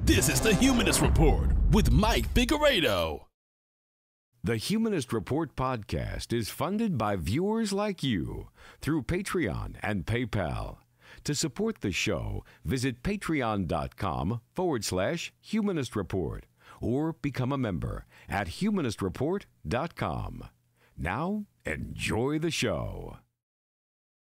This is the Humanist Report with Mike Figueredo. The Humanist Report podcast is funded by viewers like you through Patreon and PayPal. To support the show, visit patreon.com/Humanist Report or become a member at humanistreport.com. Now, enjoy the show.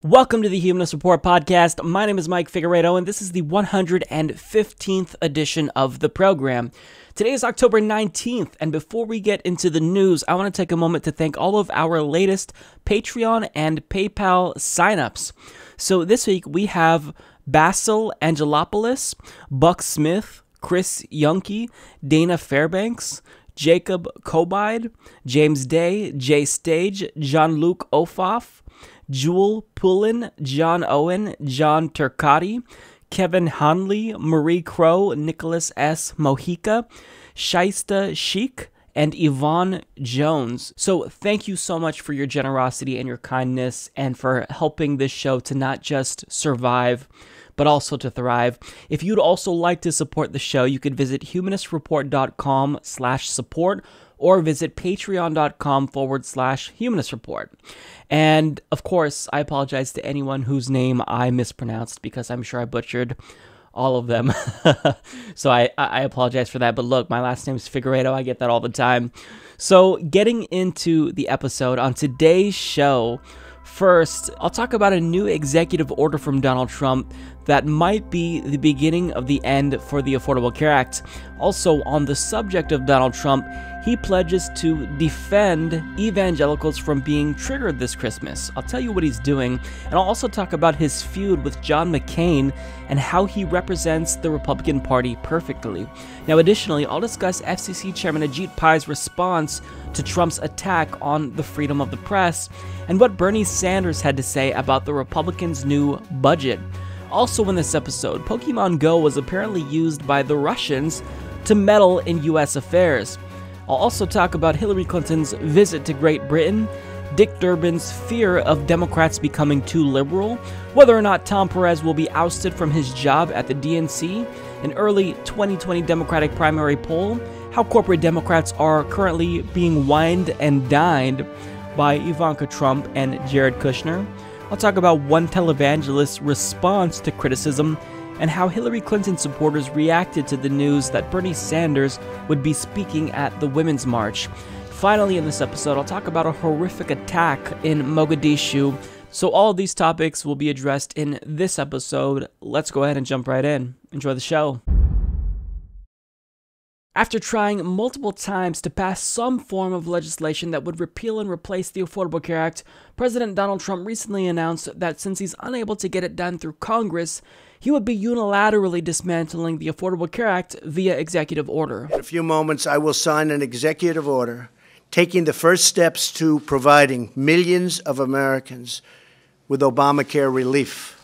Welcome to the Humanist Report podcast. My name is Mike Figueredo, and this is the 115th edition of the program. Today is October 19th, and before we get into the news, I want to take a moment to thank all of our latest Patreon and PayPal signups. So this week we have Basil Angelopoulos, Buck Smith, Chris Yunke, Dana Fairbanks, Jacob Kobide, James Day, Jay Stage, Jean-Luc Ofoff, Jewel Pullen, John Owen, John Turcotti, Kevin Hanley, Marie Crow, Nicholas S. Mojica, Shaista Sheik, and Yvonne Jones. So thank you so much for your generosity and your kindness and for helping this show to not just survive, but also to thrive. If you'd also like to support the show, you could visit humanistreport.com/support or visit patreon.com/humanistreport. And of course, I apologize to anyone whose name I mispronounced because I'm sure I butchered all of them. So I apologize for that. But look, my last name is Figueredo. I get that all the time. So getting into the episode on today's show, first, I'll talk about a new executive order from Donald Trump that might be the beginning of the end for the Affordable Care Act. Also, on the subject of Donald Trump, he pledges to defend evangelicals from being triggered this Christmas. I'll tell you what he's doing, and I'll also talk about his feud with John McCain and how he represents the Republican Party perfectly. Now, additionally, I'll discuss FCC Chairman Ajit Pai's response to Trump's attack on the freedom of the press and what Bernie Sanders had to say about the Republicans' new budget. Also in this episode, Pokémon Go was apparently used by the Russians to meddle in U.S. affairs. I'll also talk about Hillary Clinton's visit to Great Britain, Dick Durbin's fear of Democrats becoming too liberal, whether or not Tom Perez will be ousted from his job at the DNC, an early 2020 Democratic primary poll, how corporate Democrats are currently being wined and dined by Ivanka Trump and Jared Kushner. I'll talk about one televangelist's response to criticism and how Hillary Clinton supporters reacted to the news that Bernie Sanders would be speaking at the Women's March. Finally, in this episode, I'll talk about a horrific attack in Mogadishu. So all of these topics will be addressed in this episode. Let's go ahead and jump right in. Enjoy the show. After trying multiple times to pass some form of legislation that would repeal and replace the Affordable Care Act, President Donald Trump recently announced that since he's unable to get it done through Congress, he would be unilaterally dismantling the Affordable Care Act via executive order. In a few moments, I will sign an executive order taking the first steps to providing millions of Americans with Obamacare relief.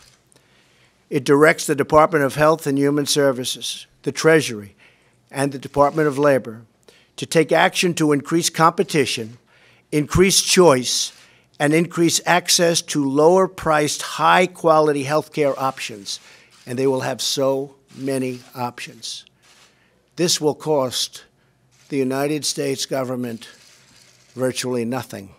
It directs the Department of Health and Human Services, the Treasury, and the Department of Labor to take action to increase competition, increase choice, and increase access to lower-priced, high-quality health care options. And they will have so many options. This will cost the United States government virtually nothing,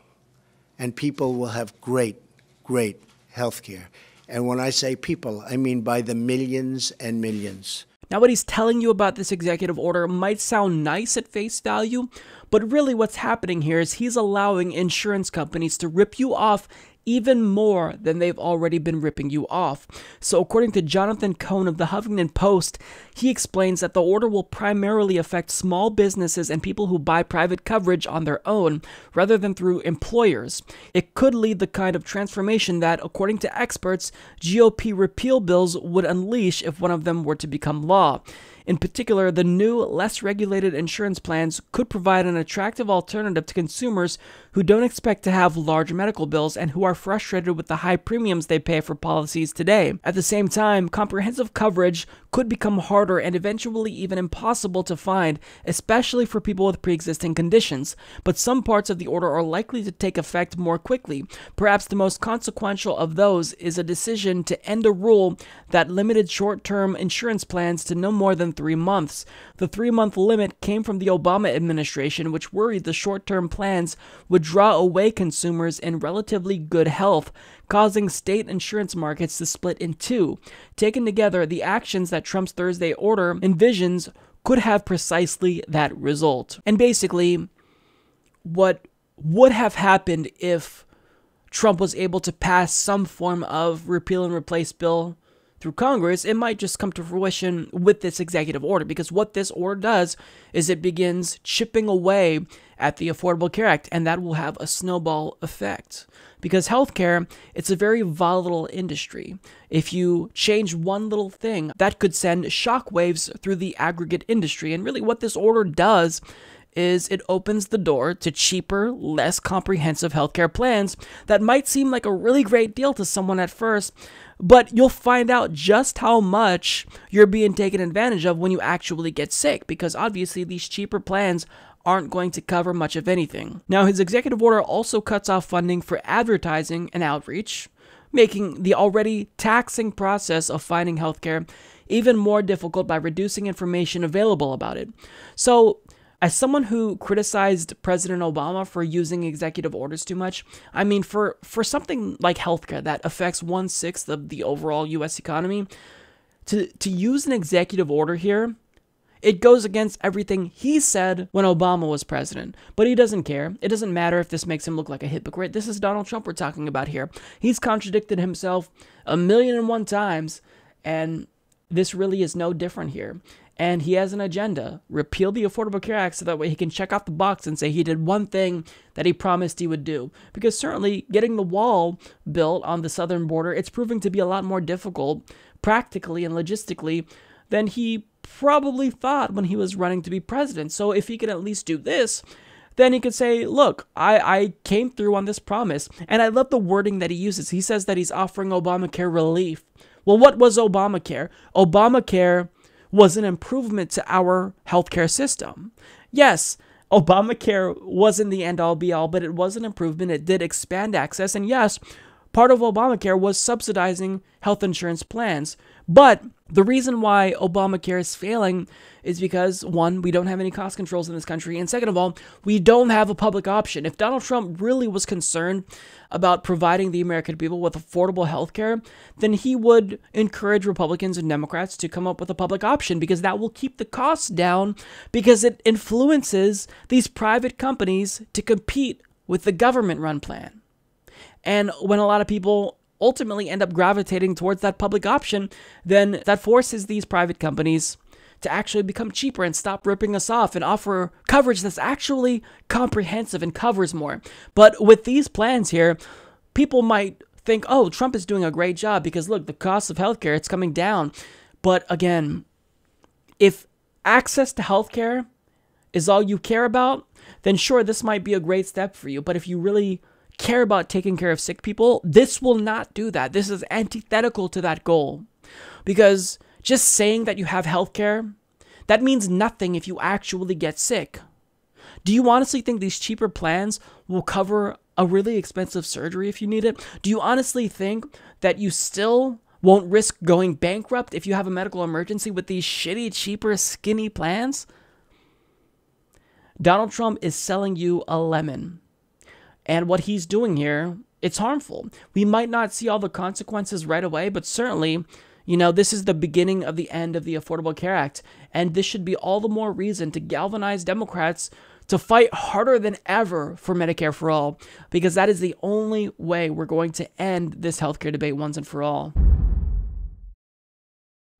and people will have great, great health care. And when I say people, I mean by the millions and millions. Now, what he's telling you about this executive order might sound nice at face value, but really what's happening here is he's allowing insurance companies to rip you off even more than they've already been ripping you off. So according to Jonathan Cohn of the Huffington Post, he explains that the order will primarily affect small businesses and people who buy private coverage on their own, rather than through employers. It could lead the kind of transformation that, according to experts, GOP repeal bills would unleash if one of them were to become law. In particular, the new, less regulated insurance plans could provide an attractive alternative to consumers who don't expect to have large medical bills and who are frustrated with the high premiums they pay for policies today. At the same time, comprehensive coverage could become harder and eventually even impossible to find, especially for people with pre-existing conditions. But some parts of the order are likely to take effect more quickly. Perhaps the most consequential of those is a decision to end a rule that limited short-term insurance plans to no more than 3 months. The 3-month limit came from the Obama administration, which worried the short-term plans would draw away consumers in relatively good health, causing state insurance markets to split in two. Taken together, the actions that Trump's Thursday order envisions could have precisely that result. And basically, what would have happened if Trump was able to pass some form of repeal and replace bill through Congress, it might just come to fruition with this executive order, because what this order does is it begins chipping away at the Affordable Care Act, and that will have a snowball effect. Because healthcare, it's a very volatile industry. If you change one little thing, that could send shockwaves through the aggregate industry. And really what this order does is it opens the door to cheaper, less comprehensive healthcare plans that might seem like a really great deal to someone at first, but you'll find out just how much you're being taken advantage of when you actually get sick, because obviously these cheaper plans aren't going to cover much of anything. Now, his executive order also cuts off funding for advertising and outreach, making the already taxing process of finding healthcare even more difficult by reducing information available about it. So, as someone who criticized President Obama for using executive orders too much, I mean, for something like healthcare that affects 1/6 of the overall U.S. economy, to use an executive order here, it goes against everything he said when Obama was president. But he doesn't care. It doesn't matter if this makes him look like a hypocrite. This is Donald Trump we're talking about here. He's contradicted himself 1,000,001 times, and this really is no different here. And he has an agenda: repeal the Affordable Care Act so that way he can check off the box and say he did one thing that he promised he would do. Because certainly getting the wall built on the southern border, it's proving to be a lot more difficult practically and logistically than he probably thought when he was running to be president. So if he could at least do this, then he could say, look, I came through on this promise. And I love the wording that he uses. He says that he's offering Obamacare relief. Well, what was Obamacare? Obamacare was an improvement to our healthcare system. Yes, Obamacare wasn't the end-all be-all, but it was an improvement. It did expand access. And yes, part of Obamacare was subsidizing health insurance plans. But the reason why Obamacare is failing is because, one, we don't have any cost controls in this country, and second of all, we don't have a public option. If Donald Trump really was concerned about providing the American people with affordable health care, then he would encourage Republicans and Democrats to come up with a public option, because that will keep the costs down, because it influences these private companies to compete with the government-run plan. And when a lot of people ultimately end up gravitating towards that public option, then that forces these private companies to actually become cheaper and stop ripping us off and offer coverage that's actually comprehensive and covers more. But with these plans here, people might think, oh, Trump is doing a great job because look, the cost of healthcare, it's coming down. But again, if access to healthcare is all you care about, then sure, this might be a great step for you. But if you really care about taking care of sick people, this will not do that. This is antithetical to that goal. Because just saying that you have healthcare, that means nothing if you actually get sick. Do you honestly think these cheaper plans will cover a really expensive surgery if you need it? Do you honestly think that you still won't risk going bankrupt if you have a medical emergency with these shitty, cheaper, skinny plans? Donald Trump is selling you a lemon. And what he's doing here, it's harmful. We might not see all the consequences right away, but certainly, this is the beginning of the end of the Affordable Care Act. And this should be all the more reason to galvanize Democrats to fight harder than ever for Medicare for all, because that is the only way we're going to end this healthcare debate once and for all.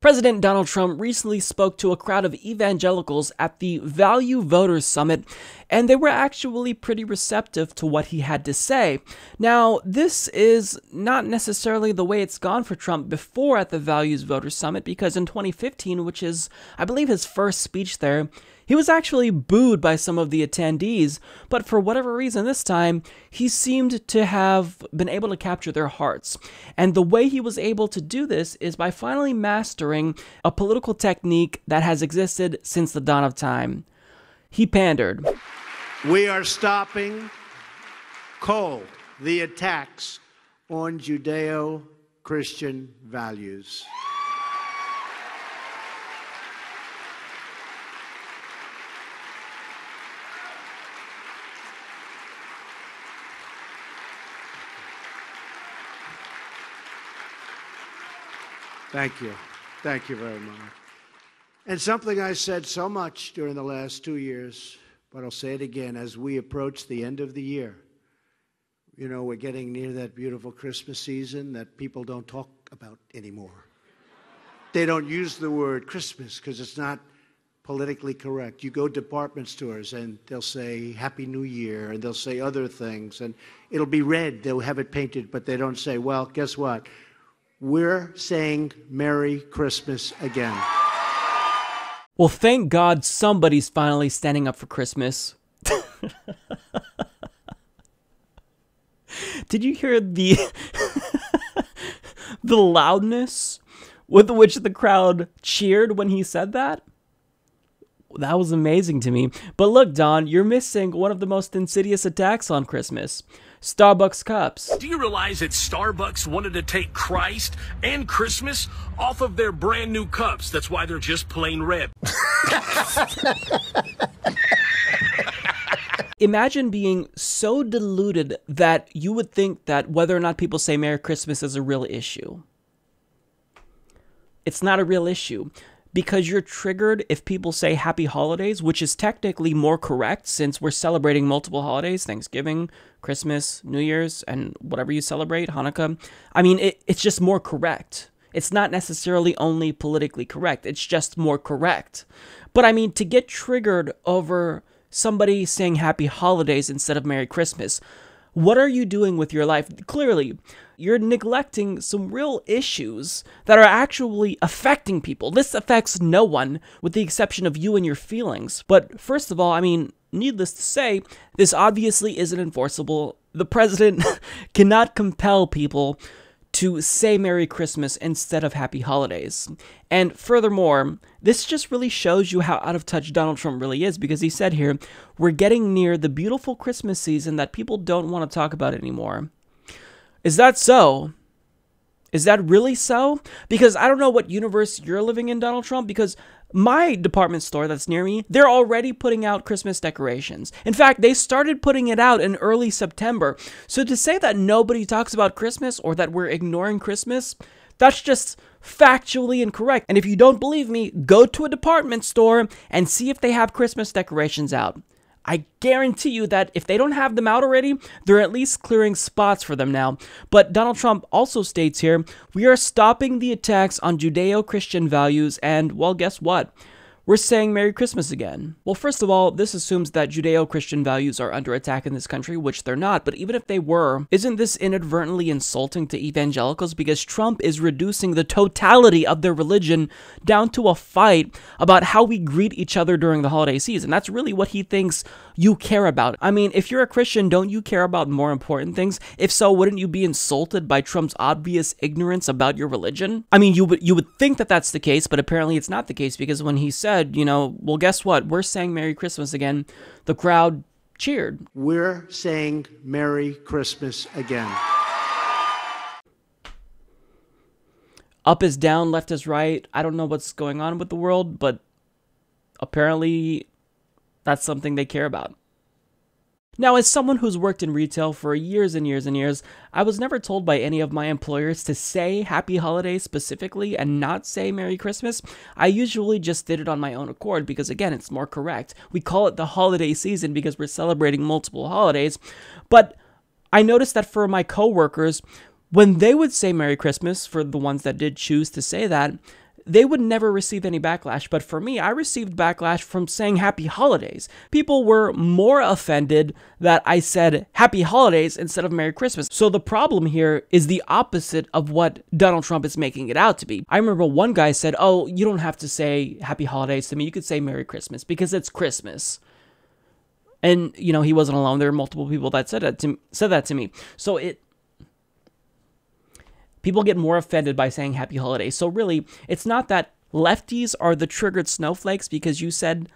President Donald Trump recently spoke to a crowd of evangelicals at the Value Voters Summit, and they were actually pretty receptive to what he had to say. Now, this is not necessarily the way it's gone for Trump before at the Values Voters Summit, because in 2015, which is, I believe, his first speech there, he was actually booed by some of the attendees, but for whatever reason this time, he seemed to have been able to capture their hearts. And the way he was able to do this is by finally mastering filtering, a political technique that has existed since the dawn of time. He pandered. We are stopping cold the attacks on Judeo-Christian values. Thank you. Thank you very much. And something I said so much during the last 2 years, but I'll say it again as we approach the end of the year. You know, we're getting near that beautiful Christmas season that people don't talk about anymore. They don't use the word Christmas because it's not politically correct. You go to department stores and they'll say Happy New Year and they'll say other things and it'll be red. They'll have it painted, but they don't say, well, guess what? We're saying Merry Christmas again. Well, thank God somebody's finally standing up for Christmas. Did you hear the the loudness with which the crowd cheered when he said that? That was amazing to me. But look, Don, you're missing one of the most insidious attacks on Christmas. Starbucks cups. Do you realize that Starbucks wanted to take Christ and Christmas off of their brand new cups? That's why they're just plain red. Imagine being so deluded that you would think that whether or not people say Merry Christmas is a real issue. It's not a real issue. Because you're triggered if people say Happy Holidays, which is technically more correct since we're celebrating multiple holidays, Thanksgiving, Christmas, New Year's, and whatever you celebrate, Hanukkah. I mean, it's just more correct. It's not necessarily only politically correct. It's just more correct. But I mean, to get triggered over somebody saying Happy Holidays instead of Merry Christmas, what are you doing with your life? Clearly, you're neglecting some real issues that are actually affecting people. This affects no one with the exception of you and your feelings. But first of all, I mean, needless to say, this obviously isn't enforceable. The president cannot compel people to say Merry Christmas instead of Happy Holidays. And furthermore, this just really shows you how out of touch Donald Trump really is, because he said here, we're getting near the beautiful Christmas season that people don't want to talk about anymore. Is that so? Is that really so? Because I don't know what universe you're living in, Donald Trump, because my department store that's near me, they're already putting out Christmas decorations. In fact, they started putting it out in early September. So to say that nobody talks about Christmas or that we're ignoring Christmas, that's just factually incorrect. And if you don't believe me, go to a department store and see if they have Christmas decorations out. I guarantee you that if they don't have them out already, they're at least clearing spots for them now. But Donald Trump also states here, we are stopping the attacks on Judeo-Christian values and, well, guess what? We're saying Merry Christmas again. Well, first of all, this assumes that Judeo-Christian values are under attack in this country, which they're not. But even if they were, isn't this inadvertently insulting to evangelicals? Because Trump is reducing the totality of their religion down to a fight about how we greet each other during the holiday season. That's really what he thinks you care about. I mean, if you're a Christian, don't you care about more important things? If so, wouldn't you be insulted by Trump's obvious ignorance about your religion? I mean, you would think that that's the case, but apparently it's not the case, because when he said, you know, well, guess what? We're saying Merry Christmas again, the crowd cheered. We're saying Merry Christmas again. Up is down, left is right. I don't know what's going on with the world, but apparently that's something they care about. Now, as someone who's worked in retail for years and years and years, I was never told by any of my employers to say Happy Holidays specifically and not say Merry Christmas. I usually just did it on my own accord because, again, it's more correct. We call it the holiday season because we're celebrating multiple holidays. But I noticed that for my coworkers, when they would say Merry Christmas, for the ones that did choose to say that, they would never receive any backlash. But for me, I received backlash from saying Happy Holidays. People were more offended that I said Happy Holidays instead of Merry Christmas. So the problem here is the opposite of what Donald Trump is making it out to be. I remember one guy said, oh, you don't have to say Happy Holidays to me. You could say Merry Christmas because it's Christmas. And, you know, he wasn't alone. There were multiple people that said that to me. So People get more offended by saying happy holidays. So really, it's not that lefties are the triggered snowflakes because you said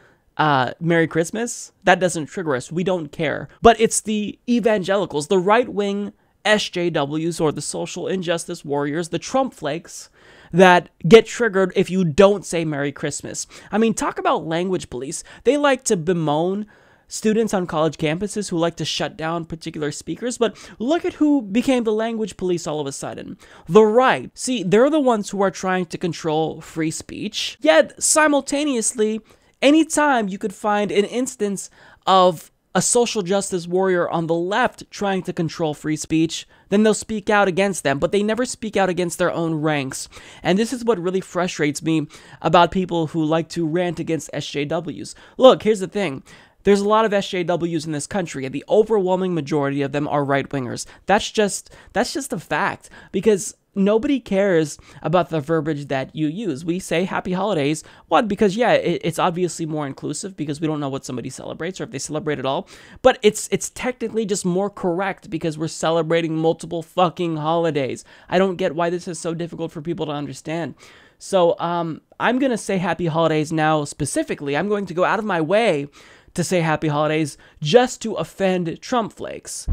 Merry Christmas. That doesn't trigger us. We don't care. But it's the evangelicals, the right-wing SJWs, or the social injustice warriors, the Trump flakes, that get triggered if you don't say Merry Christmas. I mean, talk about language police. They like to bemoan students on college campuses who like to shut down particular speakers, but look at who became the language police all of a sudden. The right. See, they're the ones who are trying to control free speech, yet simultaneously, anytime you could find an instance of a social justice warrior on the left trying to control free speech, then they'll speak out against them, but they never speak out against their own ranks. And this is what really frustrates me about people who like to rant against SJWs. Look, here's the thing. There's a lot of SJWs in this country, and the overwhelming majority of them are right-wingers. That's just a fact, because nobody cares about the verbiage that you use. We say happy holidays. One, because yeah, it's obviously more inclusive because we don't know what somebody celebrates or if they celebrate at all. But it's technically just more correct because we're celebrating multiple fucking holidays. I don't get why this is so difficult for people to understand. So I'm going to say happy holidays now specifically. I'm going to go out of my way to say happy holidays just to offend Trump flakes.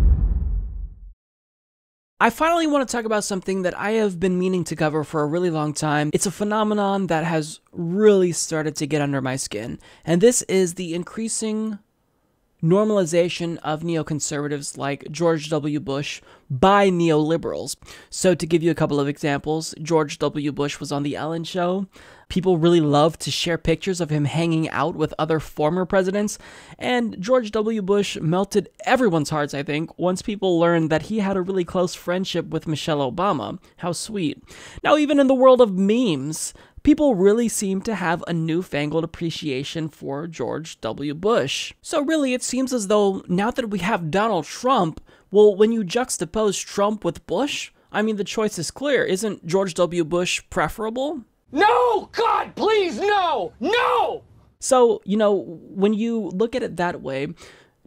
I finally want to talk about something that I have been meaning to cover for a really long time. It's a phenomenon that has really started to get under my skin, and this is the increasing normalization of neoconservatives like George W. Bush by neoliberals. So to give you a couple of examples, George W. Bush was on The Ellen Show. People really love to share pictures of him hanging out with other former presidents, and George W. Bush melted everyone's hearts, I think, once people learned that he had a really close friendship with Michelle Obama. How sweet. Now, even in the world of memes, people really seem to have a newfangled appreciation for George W. Bush. So really, it seems as though now that we have Donald Trump, well, when you juxtapose Trump with Bush, I mean, the choice is clear. Isn't George W. Bush preferable? No! God, please, no! No! So, when you look at it that way,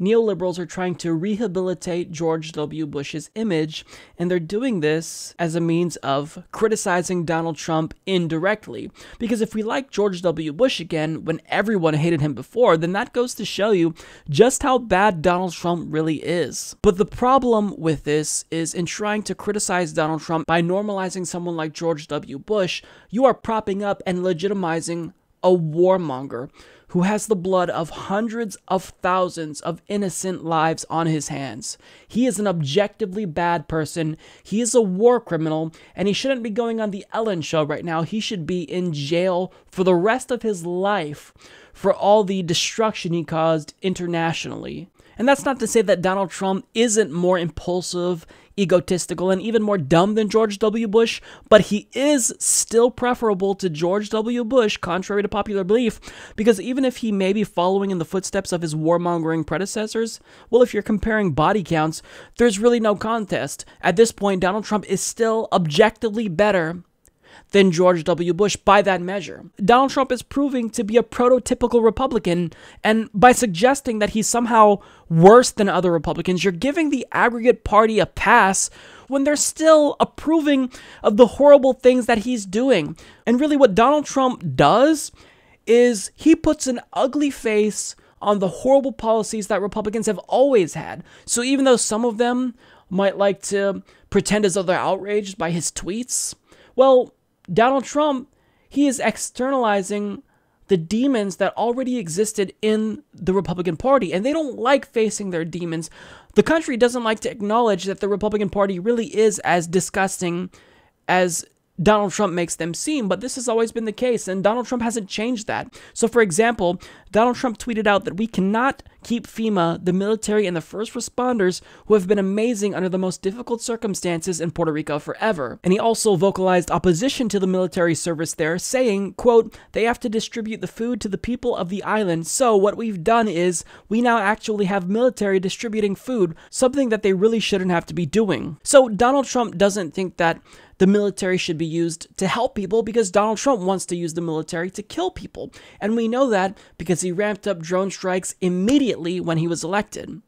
neoliberals are trying to rehabilitate George W. Bush's image, and they're doing this as a means of criticizing Donald Trump indirectly. Because if we like George W. Bush again, when everyone hated him before, then that goes to show you just how bad Donald Trump really is. But the problem with this is in trying to criticize Donald Trump by normalizing someone like George W. Bush, you are propping up and legitimizing a warmonger who has the blood of hundreds of thousands of innocent lives on his hands. He is an objectively bad person. He is a war criminal, and he shouldn't be going on The Ellen Show right now. He should be in jail for the rest of his life for all the destruction he caused internationally. And that's not to say that Donald Trump isn't more impulsive, egotistical, and even more dumb than George W. Bush, but he is still preferable to George W. Bush, contrary to popular belief, because even if he may be following in the footsteps of his warmongering predecessors, well, if you're comparing body counts, there's really no contest. At this point, Donald Trump is still objectively better than George W. Bush by that measure. Donald Trump is proving to be a prototypical Republican, and by suggesting that he's somehow worse than other Republicans, you're giving the aggregate party a pass when they're still approving of the horrible things that he's doing. And really what Donald Trump does is he puts an ugly face on the horrible policies that Republicans have always had. So even though some of them might like to pretend as though they're outraged by his tweets, well, Donald Trump, he is externalizing the demons that already existed in the Republican Party, and they don't like facing their demons. The country doesn't like to acknowledge that the Republican Party really is as disgusting as Donald Trump makes them seem, but this has always been the case, and Donald Trump hasn't changed that. So, for example, Donald Trump tweeted out that we cannot keep FEMA, the military, and the first responders who have been amazing under the most difficult circumstances in Puerto Rico forever. And he also vocalized opposition to the military service there, saying, quote, they have to distribute the food to the people of the island, so what we've done is we now actually have military distributing food, something that they really shouldn't have to be doing. So Donald Trump doesn't think that the military should be used to help people because Donald Trump wants to use the military to kill people. And we know that because he ramped up drone strikes immediately when he was elected.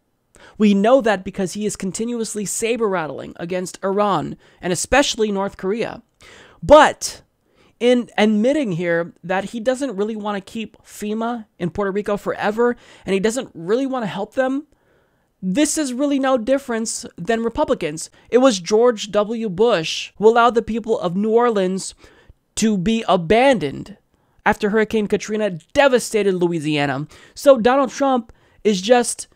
We know that because he is continuously saber-rattling against Iran, and especially North Korea. But in admitting here that he doesn't really want to keep FEMA in Puerto Rico forever, and he doesn't really want to help them, this is really no difference than Republicans. It was George W. Bush who allowed the people of New Orleans to be abandoned after Hurricane Katrina devastated Louisiana. So Donald Trump is just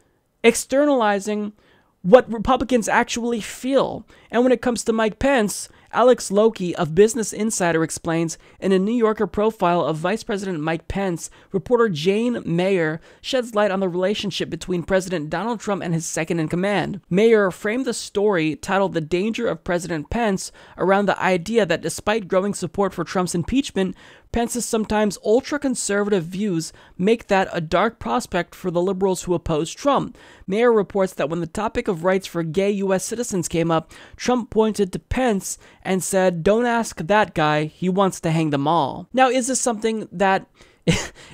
externalizing what Republicans actually feel. And when it comes to Mike Pence, Alex Loki of Business Insider explains in a New Yorker profile of Vice President Mike Pence, reporter Jane Mayer sheds light on the relationship between President Donald Trump and his second-in-command. Mayer framed the story titled "The Danger of President Pence" around the idea that despite growing support for Trump's impeachment, Pence's sometimes ultra-conservative views make that a dark prospect for the liberals who oppose Trump. Mayer reports that when the topic of rights for gay U.S. citizens came up, Trump pointed to Pence and said, "Don't ask that guy, he wants to hang them all." Now, is this something that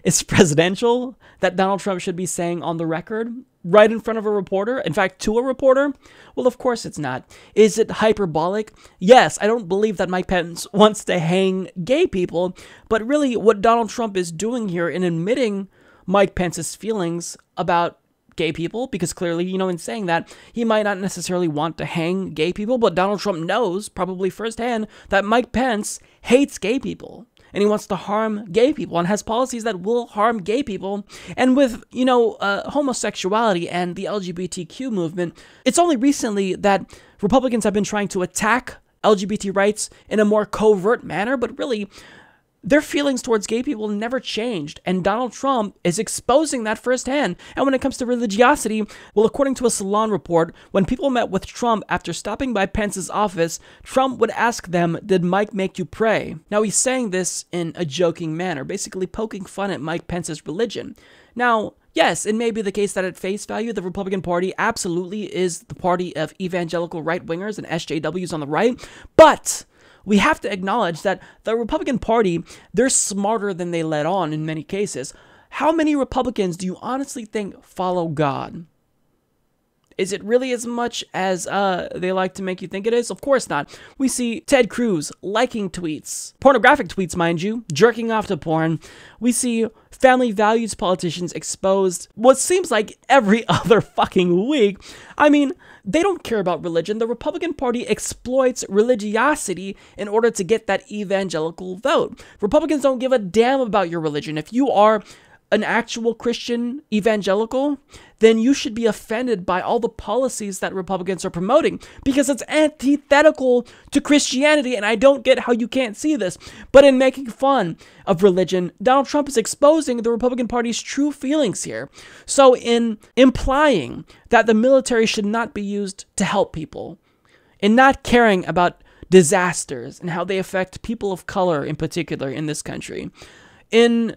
is presidential, that Donald Trump should be saying on the record, right in front of a reporter? In fact, to a reporter? Well, of course it's not. Is it hyperbolic? Yes, I don't believe that Mike Pence wants to hang gay people, but really what Donald Trump is doing here in admitting Mike Pence's feelings about gay people, because clearly, in saying that, he might not necessarily want to hang gay people, but Donald Trump knows, probably firsthand, that Mike Pence hates gay people. And he wants to harm gay people and has policies that will harm gay people. And with, homosexuality and the LGBTQ movement, it's only recently that Republicans have been trying to attack LGBT rights in a more covert manner, but really, their feelings towards gay people never changed, and Donald Trump is exposing that firsthand. And when it comes to religiosity, well, according to a Salon report, when people met with Trump after stopping by Pence's office, Trump would ask them, "Did Mike make you pray?" Now, he's saying this in a joking manner, basically poking fun at Mike Pence's religion. Now, yes, it may be the case that at face value, the Republican Party absolutely is the party of evangelical right-wingers and SJWs on the right, but we have to acknowledge that the Republican Party, they're smarter than they let on in many cases. How many Republicans do you honestly think follow God? Is it really as much as they like to make you think it is? Of course not. We see Ted Cruz liking tweets, pornographic tweets, mind you, jerking off to porn. We see family values politicians exposed what seems like every other fucking week. I mean, they don't care about religion. The Republican Party exploits religiosity in order to get that evangelical vote. Republicans don't give a damn about your religion. If you are an actual Christian evangelical, then you should be offended by all the policies that Republicans are promoting because it's antithetical to Christianity, and I don't get how you can't see this. But in making fun of religion, Donald Trump is exposing the Republican Party's true feelings here. So in implying that the military should not be used to help people, in not caring about disasters and how they affect people of color in particular in this country, in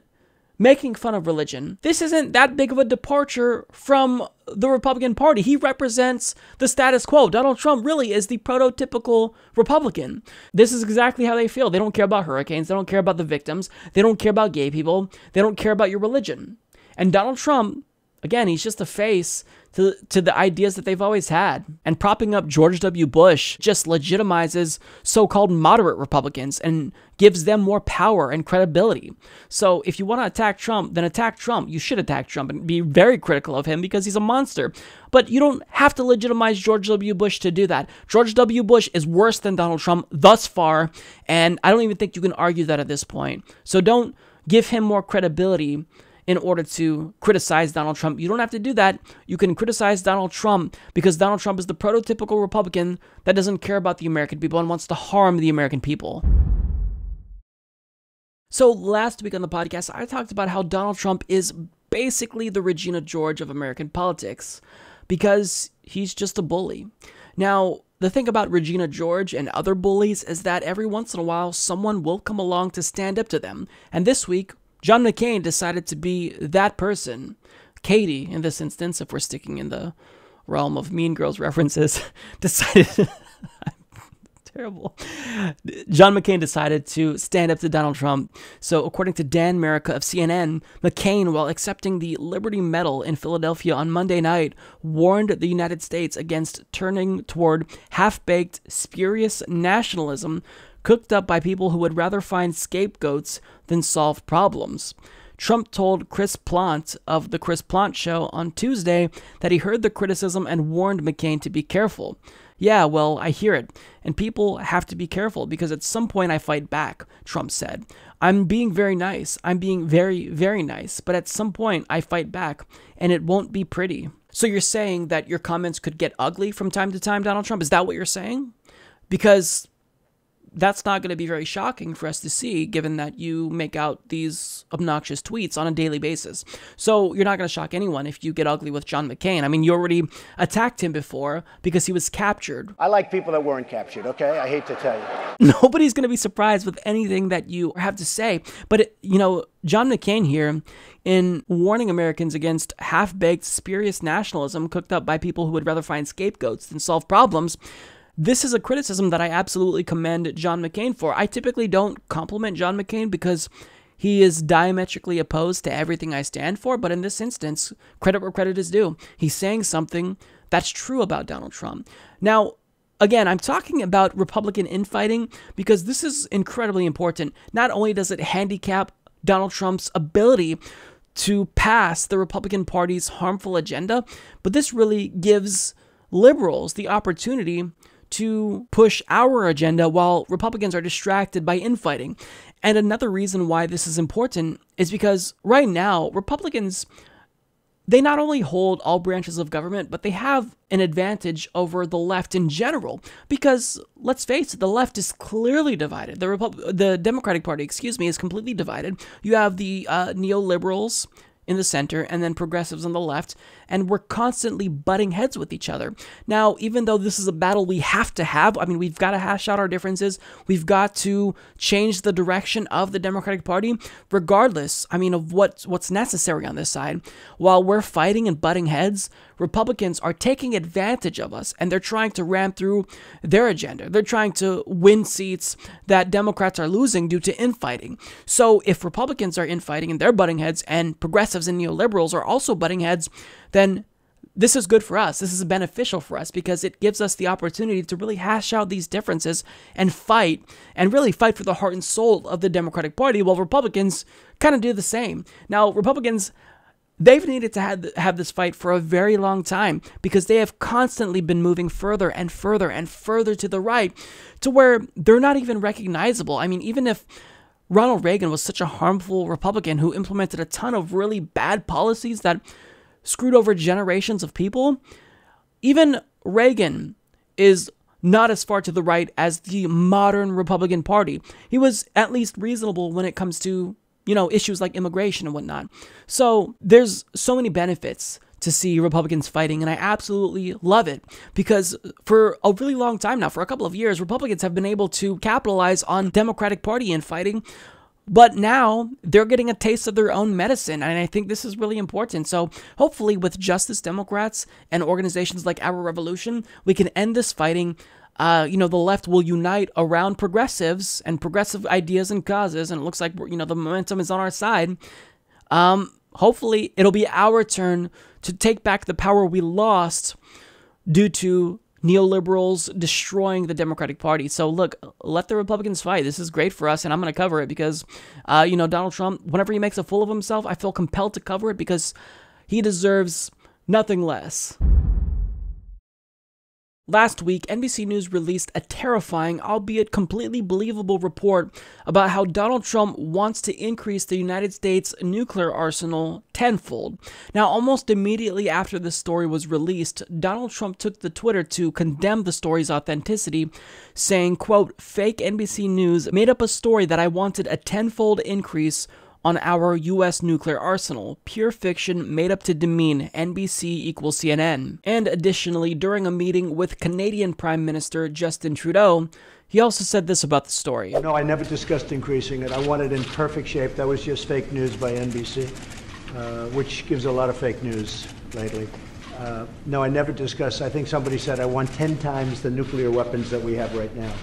making fun of religion, this isn't that big of a departure from the Republican Party. He represents the status quo. Donald Trump really is the prototypical Republican. This is exactly how they feel. They don't care about hurricanes. They don't care about the victims. They don't care about gay people. They don't care about your religion. And Donald Trump, again, he's just a face to the ideas that they've always had. And propping up George W. Bush just legitimizes so-called moderate Republicans and gives them more power and credibility. So if you want to attack Trump, then attack Trump. You should attack Trump and be very critical of him because he's a monster. But you don't have to legitimize George W. Bush to do that. George W. Bush is worse than Donald Trump thus far, and I don't even think you can argue that at this point. So don't give him more credibility in order to criticize Donald Trump. You don't have to do that. You can criticize Donald Trump because Donald Trump is the prototypical Republican that doesn't care about the American people and wants to harm the American people. So last week on the podcast, I talked about how Donald Trump is basically the Regina George of American politics because he's just a bully. Now, the thing about Regina George and other bullies is that every once in a while, someone will come along to stand up to them. And this week, John McCain decided to be that person. Katie, in this instance, if we're sticking in the realm of Mean Girls references, decided... terrible. John McCain decided to stand up to Donald Trump. So according to Dan Merica of CNN, McCain, while accepting the Liberty Medal in Philadelphia on Monday night, warned the United States against turning toward half-baked, spurious nationalism cooked up by people who would rather find scapegoats than solve problems. Trump told Chris Plante of The Chris Plante Show on Tuesday that he heard the criticism and warned McCain to be careful. Yeah, well, I hear it, and people have to be careful because at some point I fight back, Trump said. I'm being very nice. I'm being very, very nice, but at some point I fight back, and it won't be pretty. So you're saying that your comments could get ugly from time to time, Donald Trump? Is that what you're saying? Because that's not going to be very shocking for us to see, given that you make out these obnoxious tweets on a daily basis. So you're not going to shock anyone if you get ugly with John McCain. I mean, you already attacked him before because he was captured. I like people that weren't captured, okay? I hate to tell you. Nobody's going to be surprised with anything that you have to say. But, John McCain here, in warning Americans against half-baked, spurious nationalism cooked up by people who would rather find scapegoats than solve problems, this is a criticism that I absolutely commend John McCain for. I typically don't compliment John McCain because he is diametrically opposed to everything I stand for, but in this instance, credit where credit is due. He's saying something that's true about Donald Trump. Now, again, I'm talking about Republican infighting because this is incredibly important. Not only does it handicap Donald Trump's ability to pass the Republican Party's harmful agenda, but this really gives liberals the opportunity to push our agenda while Republicans are distracted by infighting. And another reason why this is important is because right now, Republicans, they not only hold all branches of government, but they have an advantage over the left in general. Because, let's face it, the left is clearly divided. The Democratic Party, is completely divided. You have the neoliberals in the center, and then progressives on the left, and we're constantly butting heads with each other. Now, even though this is a battle we have to have, I mean, we've got to hash out our differences, we've got to change the direction of the Democratic Party, regardless, of what's necessary on this side. While we're fighting and butting heads, Republicans are taking advantage of us, and they're trying to ram through their agenda. They're trying to win seats that Democrats are losing due to infighting. So if Republicans are infighting and they're butting heads, and progressives and neoliberals are also butting heads, then this is good for us. This is beneficial for us because it gives us the opportunity to really hash out these differences and really fight for the heart and soul of the Democratic Party, while Republicans kind of do the same. Now, Republicans, they've needed to have this fight for a very long time because they have constantly been moving further and further and further to the right to where they're not even recognizable. Even if Ronald Reagan was such a harmful Republican who implemented a ton of really bad policies that screwed over generations of people, even Reagan is not as far to the right as the modern Republican Party. He was at least reasonable when it comes to, issues like immigration and whatnot. So there's so many benefits to see Republicans fighting, and I absolutely love it because for a really long time now, for a couple of years, Republicans have been able to capitalize on Democratic Party infighting, but now they're getting a taste of their own medicine, and I think this is really important. So hopefully with Justice Democrats and organizations like Our Revolution, we can end this fighting. The left will unite around progressives and progressive ideas and causes, and it looks like, the momentum is on our side. Hopefully, it'll be our turn to take back the power we lost due to neoliberals destroying the Democratic Party. So look, let the Republicans fight. This is great for us, and I'm going to cover it because, Donald Trump, whenever he makes a fool of himself, I feel compelled to cover it because he deserves nothing less. Last week, NBC News released a terrifying, albeit completely believable report about how Donald Trump wants to increase the United States nuclear arsenal tenfold. Now, almost immediately after this story was released, Donald Trump took to Twitter to condemn the story's authenticity, saying, quote, "Fake NBC News made up a story that I wanted a tenfold increase on our U.S. nuclear arsenal. Pure fiction made up to demean NBC equals CNN." And additionally, during a meeting with Canadian Prime Minister Justin Trudeau, he also said this about the story. No, I never discussed increasing it. I want it in perfect shape. That was just fake news by NBC, which gives a lot of fake news lately. No, I never discussed. I think somebody said I want 10 times the nuclear weapons that we have right now.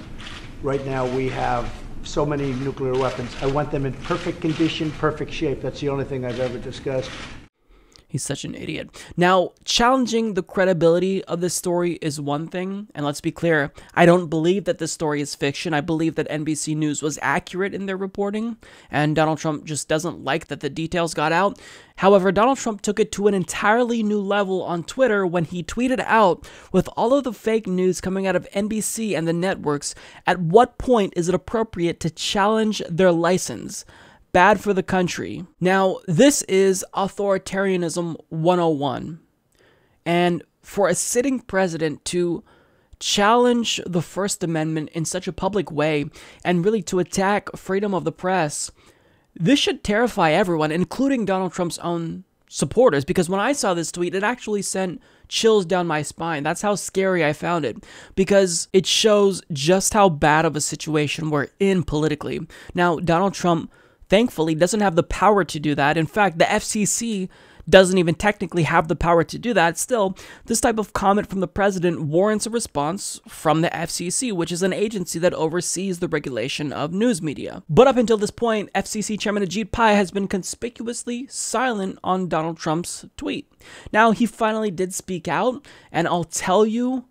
Right now we have so many nuclear weapons. I want them in perfect condition, perfect shape. That's the only thing I've ever discussed. He's such an idiot. Now, challenging the credibility of this story is one thing, and let's be clear, I don't believe that this story is fiction. I believe that NBC News was accurate in their reporting, and Donald Trump just doesn't like that the details got out. However, Donald Trump took it to an entirely new level on Twitter when he tweeted out, with all of the fake news coming out of NBC and the networks, at what point is it appropriate to challenge their license? Bad for the country. Now, this is authoritarianism 101. And for a sitting president to challenge the First Amendment in such a public way and really to attack freedom of the press, this should terrify everyone, including Donald Trump's own supporters, because when I saw this tweet, it actually sent chills down my spine. That's how scary I found it, because it shows just how bad of a situation we're in politically. Now, Donald Trump thankfully doesn't have the power to do that. In fact, the FCC doesn't even technically have the power to do that. Still, this type of comment from the president warrants a response from the FCC, which is an agency that oversees the regulation of news media. But up until this point, FCC Chairman Ajit Pai has been conspicuously silent on Donald Trump's tweet. Now, he finally did speak out, and I'll tell you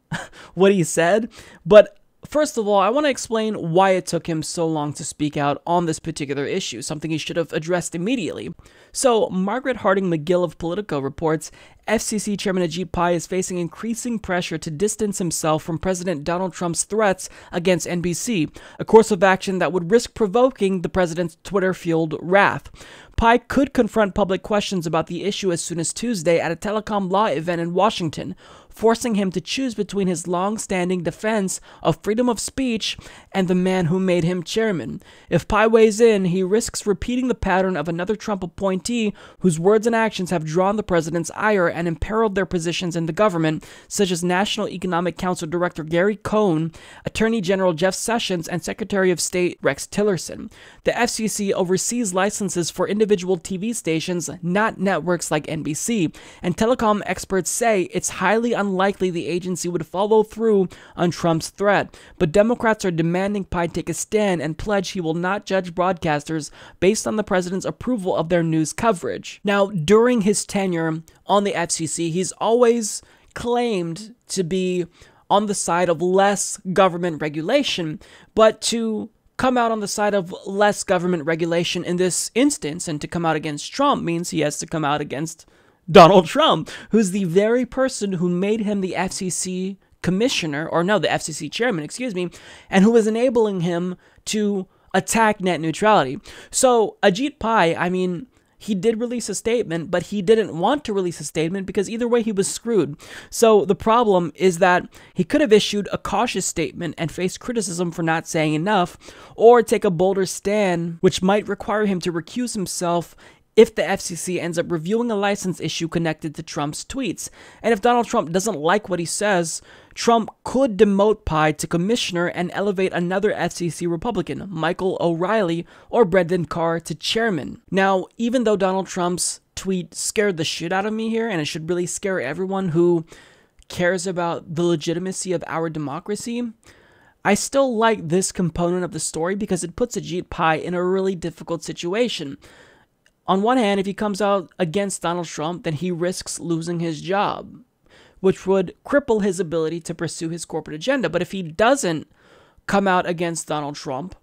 what he said, but first of all, I want to explain why it took him so long to speak out on this particular issue, something he should have addressed immediately. So, Margaret Harding McGill of Politico reports, FCC Chairman Ajit Pai is facing increasing pressure to distance himself from President Donald Trump's threats against NBC, a course of action that would risk provoking the president's Twitter-fueled wrath. Pai could confront public questions about the issue as soon as Tuesday at a telecom law event in Washington, forcing him to choose between his long-standing defense of freedom of speech and the man who made him chairman. If Pai weighs in, he risks repeating the pattern of another Trump appointee whose words and actions have drawn the president's ire and imperiled their positions in the government, such as National Economic Council Director Gary Cohn, Attorney General Jeff Sessions, and Secretary of State Rex Tillerson. The FCC oversees licenses for individual TV stations, not networks like NBC, and telecom experts say it's highly unlikely the agency would follow through on Trump's threat. But Democrats are demanding Pai take a stand and pledge he will not judge broadcasters based on the president's approval of their news coverage. Now, during his tenure on the FCC, he's always claimed to be on the side of less government regulation, but to come out on the side of less government regulation in this instance and to come out against Trump means he has to come out against Donald Trump, who's the very person who made him the FCC commissioner, or no, the FCC chairman, excuse me, and who was enabling him to attack net neutrality. So Ajit Pai, I mean, he did release a statement, but he didn't want to release a statement because either way he was screwed. So the problem is that he could have issued a cautious statement and faced criticism for not saying enough, or take a bolder stand, which might require him to recuse himself if the FCC ends up reviewing a license issue connected to Trump's tweets. And if Donald Trump doesn't like what he says, Trump could demote Pai to commissioner and elevate another FCC Republican, Michael O'Reilly or Brendan Carr, to chairman. Now, even though Donald Trump's tweet scared the shit out of me here, and it should really scare everyone who cares about the legitimacy of our democracy, I still like this component of the story because it puts Ajit Pai in a really difficult situation. On one hand, if he comes out against Donald Trump, then he risks losing his job, which would cripple his ability to pursue his corporate agenda. But if he doesn't come out against Donald Trump,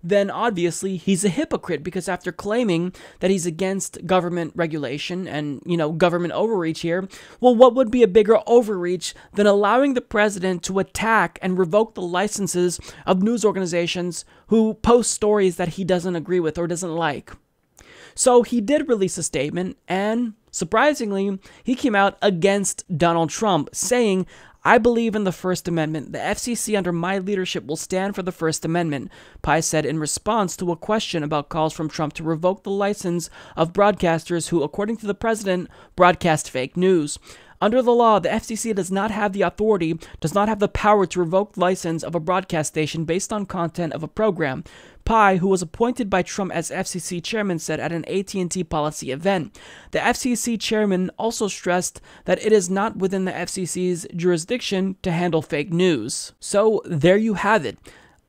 then obviously he's a hypocrite, because after claiming that he's against government regulation and, government overreach here, well, what would be a bigger overreach than allowing the president to attack and revoke the licenses of news organizations who post stories that he doesn't agree with or doesn't like? So he did release a statement, and surprisingly, he came out against Donald Trump, saying, "I believe in the First Amendment. The FCC under my leadership will stand for the First Amendment," Pai said in response to a question about calls from Trump to revoke the license of broadcasters who, according to the president, broadcast fake news. Under the law, the FCC does not have the authority, does not have the power to revoke license of a broadcast station based on content of a program. Pai, who was appointed by Trump as FCC chairman, said at an AT&T policy event. The FCC chairman also stressed that it is not within the FCC's jurisdiction to handle fake news. So there you have it.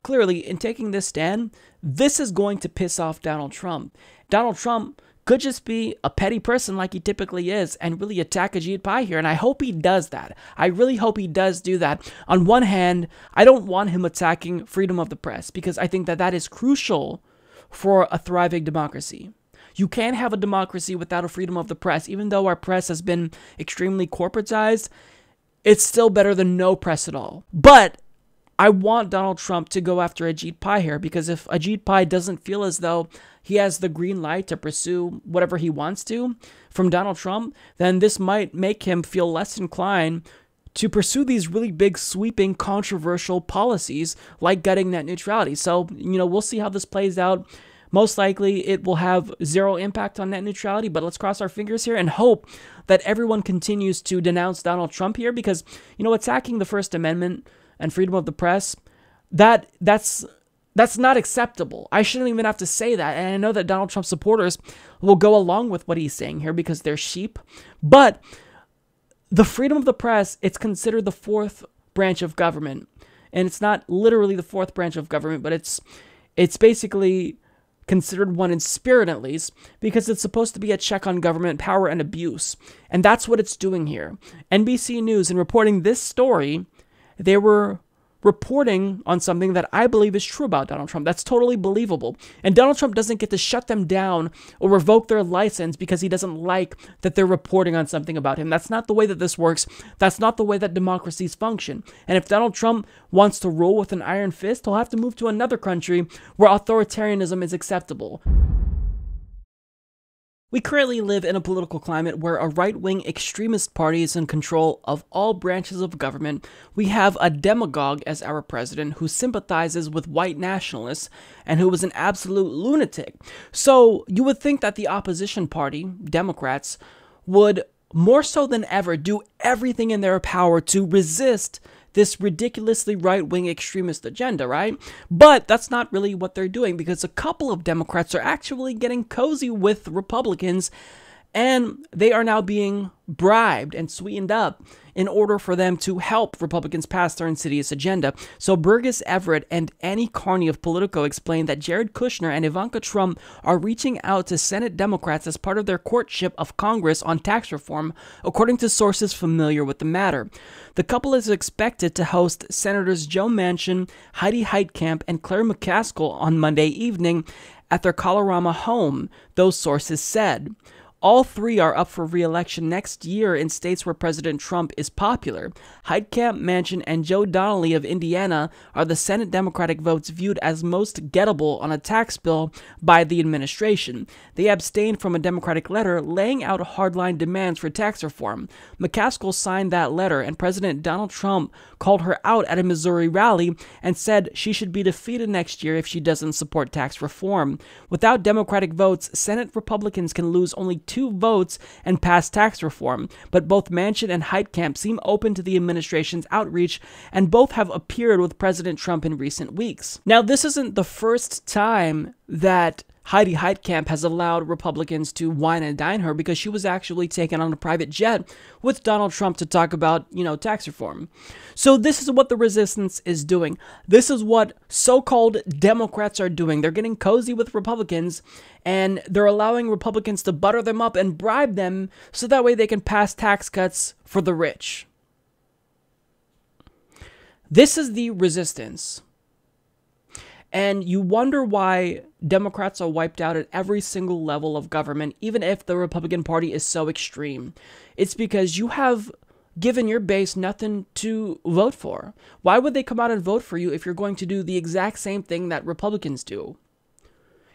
Clearly, in taking this stand, this is going to piss off Donald Trump. Donald Trump could just be a petty person like he typically is and really attack Ajit Pai here, and I hope he does that. I really hope he does do that. On one hand, I don't want him attacking freedom of the press because I think that that is crucial for a thriving democracy. You can't have a democracy without a freedom of the press. Even though our press has been extremely corporatized, it's still better than no press at all. But I want Donald Trump to go after Ajit Pai here, because if Ajit Pai doesn't feel as though he has the green light to pursue whatever he wants to from Donald Trump, then this might make him feel less inclined to pursue these really big, sweeping, controversial policies like gutting net neutrality. So, we'll see how this plays out. Most likely, it will have zero impact on net neutrality, but let's cross our fingers here and hope that everyone continues to denounce Donald Trump here, because, attacking the First Amendment and freedom of the press, that's not acceptable. I shouldn't even have to say that. And I know that Donald Trump supporters will go along with what he's saying here because they're sheep. But the freedom of the press, it's considered the fourth branch of government. And it's not literally the fourth branch of government, but it's basically considered one in spirit, at least, because it's supposed to be a check on government power and abuse. And that's what it's doing here. NBC News, in reporting this story, they were reporting on something that I believe is true about Donald Trump. That's totally believable. And Donald Trump doesn't get to shut them down or revoke their license because he doesn't like that they're reporting on something about him. That's not the way that this works. That's not the way that democracies function. And if Donald Trump wants to rule with an iron fist, he'll have to move to another country where authoritarianism is acceptable. We currently live in a political climate where a right-wing extremist party is in control of all branches of government. We have a demagogue as our president who sympathizes with white nationalists and who is an absolute lunatic. So you would think that the opposition party, Democrats, would more so than ever do everything in their power to resist this ridiculously right-wing extremist agenda, right? But that's not really what they're doing, because a couple of Democrats are actually getting cozy with Republicans, and they are now being bribed and sweetened up in order for them to help Republicans pass their insidious agenda. So Burgess Everett and Annie Carney of Politico explained that Jared Kushner and Ivanka Trump are reaching out to Senate Democrats as part of their courtship of Congress on tax reform, according to sources familiar with the matter. The couple is expected to host Senators Joe Manchin, Heidi Heitkamp, and Claire McCaskill on Monday evening at their Colorado home, those sources said. All three are up for re-election next year in states where President Trump is popular. Heitkamp, Manchin, and Joe Donnelly of Indiana are the Senate Democratic votes viewed as most gettable on a tax bill by the administration. They abstained from a Democratic letter laying out hardline demands for tax reform. McCaskill signed that letter, and President Donald Trump called her out at a Missouri rally and said she should be defeated next year if she doesn't support tax reform. Without Democratic votes, Senate Republicans can lose only 2 votes and pass tax reform, but both Manchin and Heitkamp seem open to the administration's outreach, and both have appeared with President Trump in recent weeks. Now, this isn't the first time that Heidi Heitkamp has allowed Republicans to wine and dine her, because she was actually taken on a private jet with Donald Trump to talk about, tax reform. So this is what the resistance is doing. This is what so-called Democrats are doing. They're getting cozy with Republicans, and they're allowing Republicans to butter them up and bribe them so that way they can pass tax cuts for the rich. This is the resistance. And you wonder why Democrats are wiped out at every single level of government, even if the Republican Party is so extreme. It's because you have given your base nothing to vote for. Why would they come out and vote for you if you're going to do the exact same thing that Republicans do?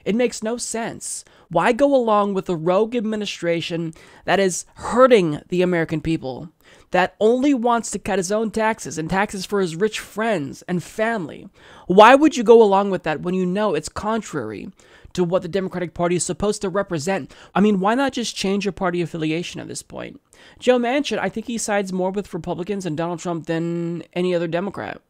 It makes no sense. Why go along with a rogue administration that is hurting the American people, that only wants to cut his own taxes and taxes for his rich friends and family? Why would you go along with that when you know it's contrary to what the Democratic Party is supposed to represent. I mean, why not just change your party affiliation at this point? Joe Manchin, I think he sides more with Republicans and Donald Trump than any other Democrat.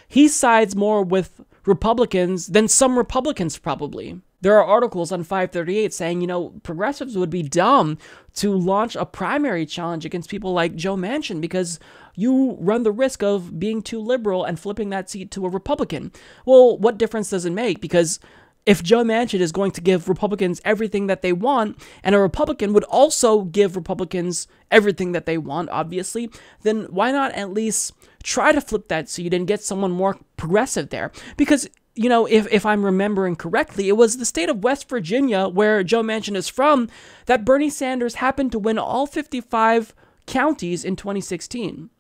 He sides more with Republicans than some Republicans probably. There are articles on 538 saying, you know, progressives would be dumb to launch a primary challenge against people like Joe Manchin because you run the risk of being too liberal and flipping that seat to a Republican. Well, what difference does it make? Because if Joe Manchin is going to give Republicans everything that they want, and a Republican would also give Republicans everything that they want, obviously, then why not at least try to flip that seat and get someone more progressive there? Because, you know, if I'm remembering correctly, it was the state of West Virginia, where Joe Manchin is from, that Bernie Sanders happened to win all 55 counties in 2016.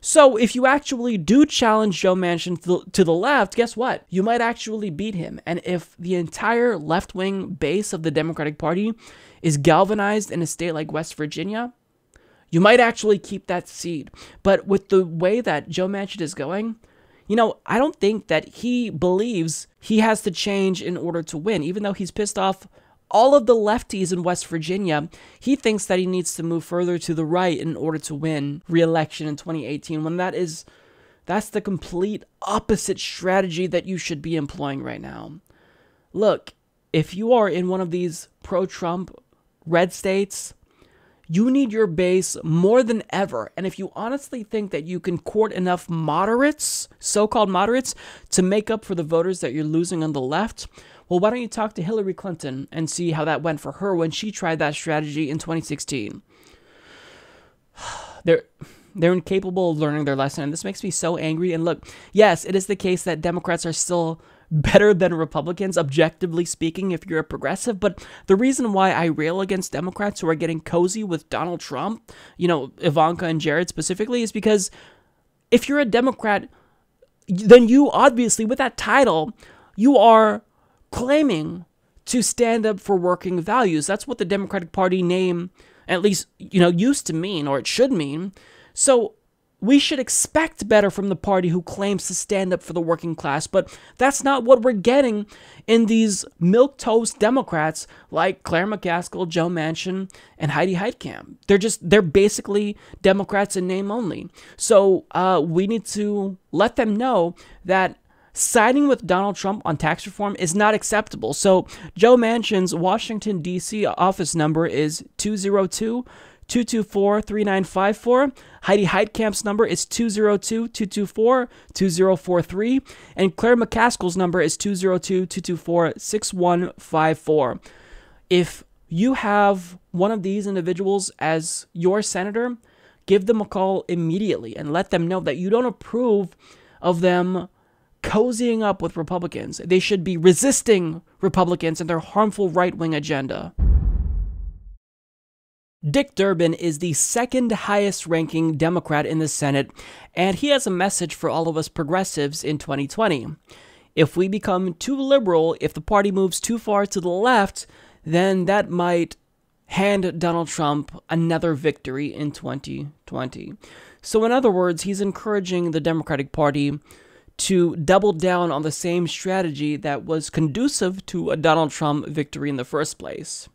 So if you actually do challenge Joe Manchin to the left, guess what? You might actually beat him. And if the entire left-wing base of the Democratic Party is galvanized in a state like West Virginia, you might actually keep that seat. But with the way that Joe Manchin is going, you know, I don't think that he believes he has to change in order to win. Even though he's pissed off all of the lefties in West Virginia, he thinks that he needs to move further to the right in order to win re-election in 2018, when that's the complete opposite strategy that you should be employing right now. Look, if you are in one of these pro-Trump red states, you need your base more than ever. And if you honestly think that you can court enough moderates, so-called moderates, to make up for the voters that you're losing on the left, well, why don't you talk to Hillary Clinton and see how that went for her when she tried that strategy in 2016? They're incapable of learning their lesson, and this makes me so angry. And look, yes, it is the case that Democrats are still better than Republicans, objectively speaking, if you're a progressive. But the reason why I rail against Democrats who are getting cozy with Donald Trump, you know, Ivanka and Jared specifically, is because if you're a Democrat, then you obviously, with that title, you are claiming to stand up for working values. That's what the Democratic Party name, at least, you know, used to mean, or it should mean. So we should expect better from the party who claims to stand up for the working class, but that's not what we're getting in these milquetoast Democrats like Claire McCaskill, Joe Manchin, and Heidi Heitkamp. They're basically Democrats in name only. So we need to let them know that siding with Donald Trump on tax reform is not acceptable. So Joe Manchin's Washington, D.C. office number is 202-224-3954. Heidi Heitkamp's number is 202-224-2043. And Claire McCaskill's number is 202-224-6154. If you have one of these individuals as your senator, give them a call immediately and let them know that you don't approve of them cozying up with Republicans. They should be resisting Republicans and their harmful right-wing agenda. Dick Durbin is the second highest ranking Democrat in the Senate, and he has a message for all of us progressives in 2020. If we become too liberal, if the party moves too far to the left, then that might hand Donald Trump another victory in 2020. So in other words, he's encouraging the Democratic Party to double down on the same strategy that was conducive to a Donald Trump victory in the first place.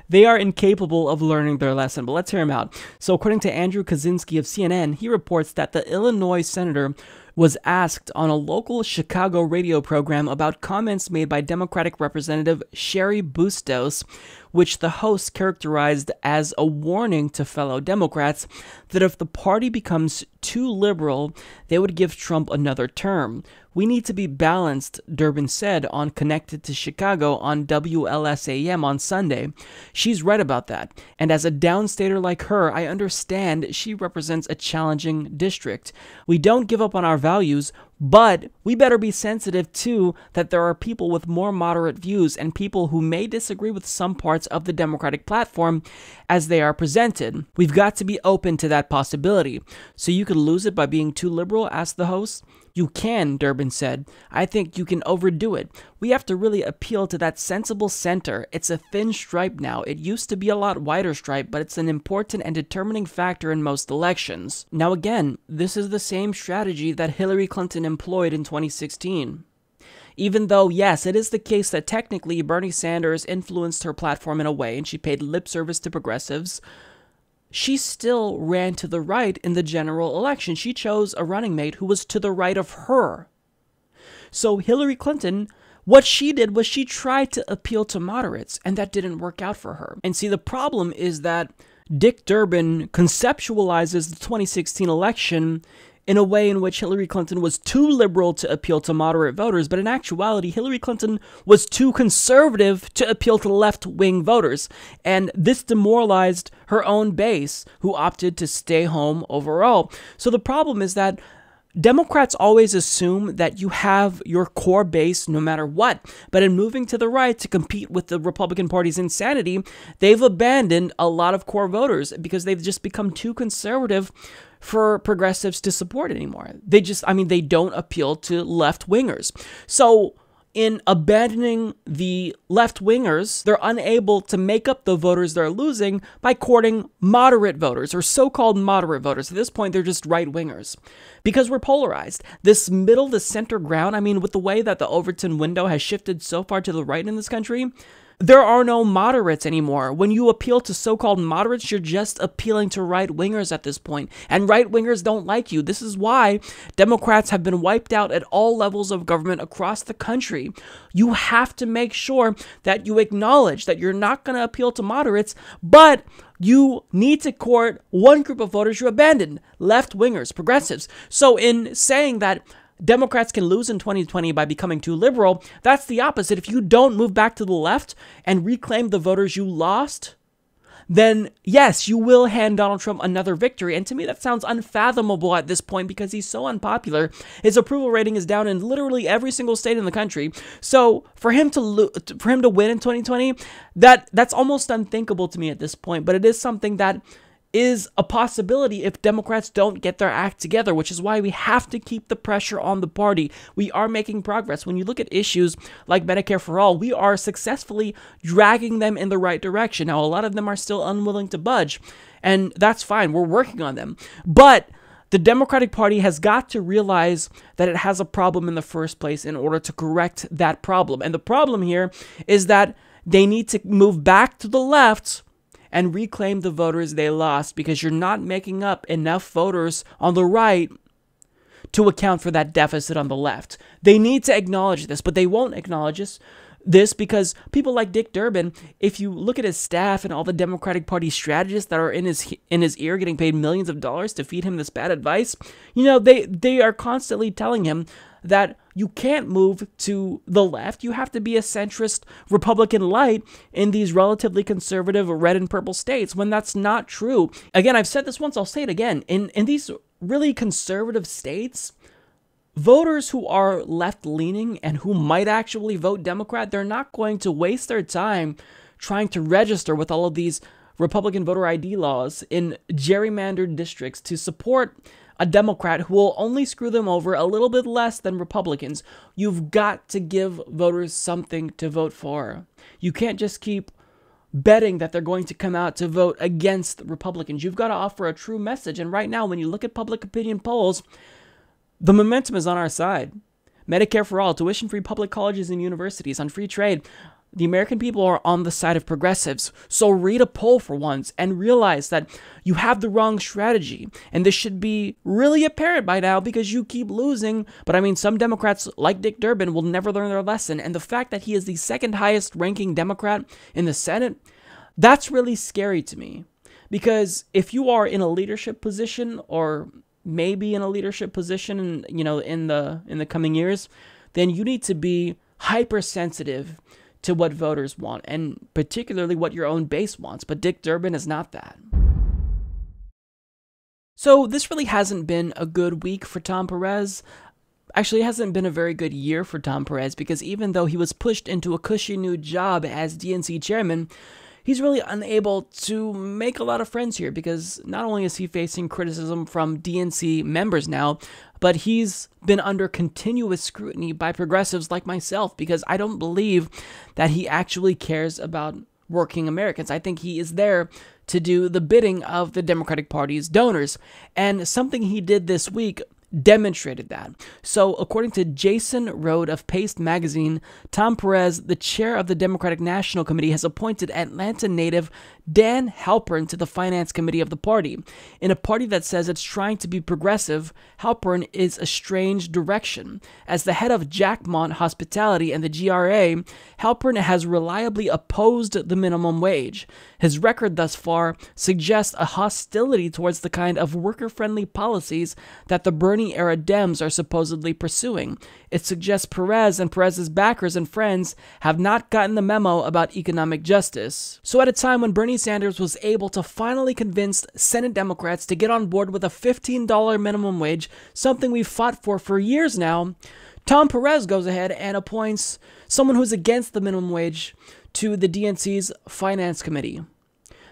They are incapable of learning their lesson, but let's hear him out. So according to Andrew Kaczynski of CNN, he reports that the Illinois senator was asked on a local Chicago radio program about comments made by Democratic Representative Cheri Bustos, which the host characterized as a warning to fellow Democrats that if the party becomes too liberal, they would give Trump another term. We need to be balanced, Durbin said on Connected to Chicago on WLSAM on Sunday. She's right about that. And as a downstater like her, I understand she represents a challenging district. We don't give up on our values, but we better be sensitive too that there are people with more moderate views and people who may disagree with some parts of the Democratic platform as they are presented. We've got to be open to that possibility. So you could lose it by being too liberal, asked the host. You can, Durbin said. I think you can overdo it. We have to really appeal to that sensible center. It's a thin stripe now. It used to be a lot wider stripe, but it's an important and determining factor in most elections. Now again, this is the same strategy that Hillary Clinton employed in 2016. Even though, yes, it is the case that technically Bernie Sanders influenced her platform in a way and she paid lip service to progressives, she still ran to the right in the general election. She chose a running mate who was to the right of her. So Hillary Clinton, what she did was she tried to appeal to moderates, and that didn't work out for her. And see, the problem is that Dick Durbin conceptualizes the 2016 election in a way in which Hillary Clinton was too liberal to appeal to moderate voters, but in actuality, Hillary Clinton was too conservative to appeal to left-wing voters, and this demoralized her own base, who opted to stay home overall. So the problem is that Democrats always assume that you have your core base no matter what, but in moving to the right to compete with the Republican Party's insanity, they've abandoned a lot of core voters because they've just become too conservative for progressives to support anymore. They don't appeal to left-wingers. So in abandoning the left-wingers, they're unable to make up the voters they're losing by courting moderate voters, or so-called moderate voters. At this point, they're just right-wingers. Because we're polarized. This middle to center ground, with the way that the Overton window has shifted so far to the right in this country, there are no moderates anymore. When you appeal to so-called moderates, you're just appealing to right-wingers at this point. And right-wingers don't like you. This is why Democrats have been wiped out at all levels of government across the country. You have to make sure that you acknowledge that you're not going to appeal to moderates, but you need to court one group of voters you abandoned, left-wingers, progressives. So in saying that Democrats can lose in 2020 by becoming too liberal, that's the opposite. If you don't move back to the left and reclaim the voters you lost, then yes, you will hand Donald Trump another victory. And to me, that sounds unfathomable at this point because he's so unpopular. His approval rating is down in literally every single state in the country. So for him to win in 2020, that's almost unthinkable to me at this point. But it is something that is a possibility if Democrats don't get their act together, which is why we have to keep the pressure on the party. We are making progress. When you look at issues like Medicare for All, we are successfully dragging them in the right direction. Now, a lot of them are still unwilling to budge, and that's fine. We're working on them. But the Democratic Party has got to realize that it has a problem in the first place in order to correct that problem. And the problem here is that they need to move back to the left and reclaim the voters they lost, because you're not making up enough voters on the right to account for that deficit on the left. They need to acknowledge this, but they won't acknowledge this because people like Dick Durbin, if you look at his staff and all the Democratic Party strategists that are in his ear getting paid millions of dollars to feed him this bad advice, they are constantly telling him that you can't move to the left. You have to be a centrist Republican light in these relatively conservative red and purple states, when that's not true. Again, I've said this once, I'll say it again. In these really conservative states, voters who are left-leaning and who might actually vote Democrat, they're not going to waste their time trying to register with all of these Republican voter ID laws in gerrymandered districts to support a Democrat who will only screw them over a little bit less than Republicans. You've got to give voters something to vote for. You can't just keep betting that they're going to come out to vote against Republicans. You've got to offer a true message. And right now, when you look at public opinion polls, the momentum is on our side. Medicare for all, tuition-free public colleges and universities, on free trade. The American people are on the side of progressives. So read a poll for once and realize that you have the wrong strategy. And this should be really apparent by now because you keep losing. But some Democrats like Dick Durbin will never learn their lesson. And the fact that he is the second highest ranking Democrat in the Senate, that's really scary to me. Because if you are in a leadership position, or maybe in a leadership position, in the coming years, then you need to be hypersensitive to what voters want, and particularly what your own base wants. But Dick Durbin is not that. So this really hasn't been a good week for Tom Perez. Actually, it hasn't been a very good year for Tom Perez, because even though he was pushed into a cushy new job as DNC chairman, he's really unable to make a lot of friends here, because not only is he facing criticism from DNC members now, but he's been under continuous scrutiny by progressives like myself, because I don't believe that he actually cares about working Americans. I think he is there to do the bidding of the Democratic Party's donors. And something he did this week demonstrated that. So, according to Jason Rode of Paste magazine, Tom Perez, the chair of the Democratic National Committee, has appointed Atlanta native Dan Halpern to the finance committee of the party. In a party that says it's trying to be progressive, Halpern is a strange direction. As the head of Jackmont Hospitality and the GRA, Halpern has reliably opposed the minimum wage. His record thus far suggests a hostility towards the kind of worker-friendly policies that the Bernie-era Dems are supposedly pursuing. It suggests Perez and Perez's backers and friends have not gotten the memo about economic justice. So at a time when Bernie Sanders was able to finally convince Senate Democrats to get on board with a $15 minimum wage, something we've fought for years now, Tom Perez goes ahead and appoints someone who's against the minimum wage to the DNC's Finance Committee.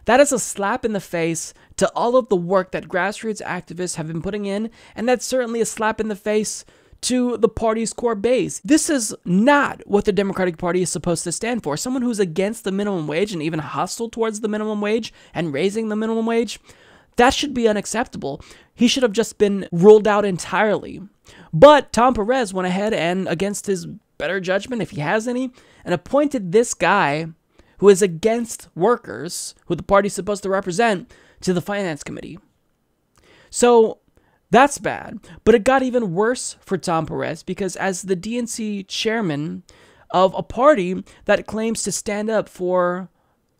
That is a slap in the face to all of the work that grassroots activists have been putting in, and that's certainly a slap in the face to the party's core base. This is not what the Democratic Party is supposed to stand for. Someone who's against the minimum wage and even hostile towards the minimum wage and raising the minimum wage, that should be unacceptable. He should have just been ruled out entirely. But Tom Perez went ahead and, against his better judgment, if he has any, and appointed this guy who is against workers, who the party's supposed to represent, to the Finance Committee. So that's bad. But it got even worse for Tom Perez because as the DNC chairman of a party that claims to stand up for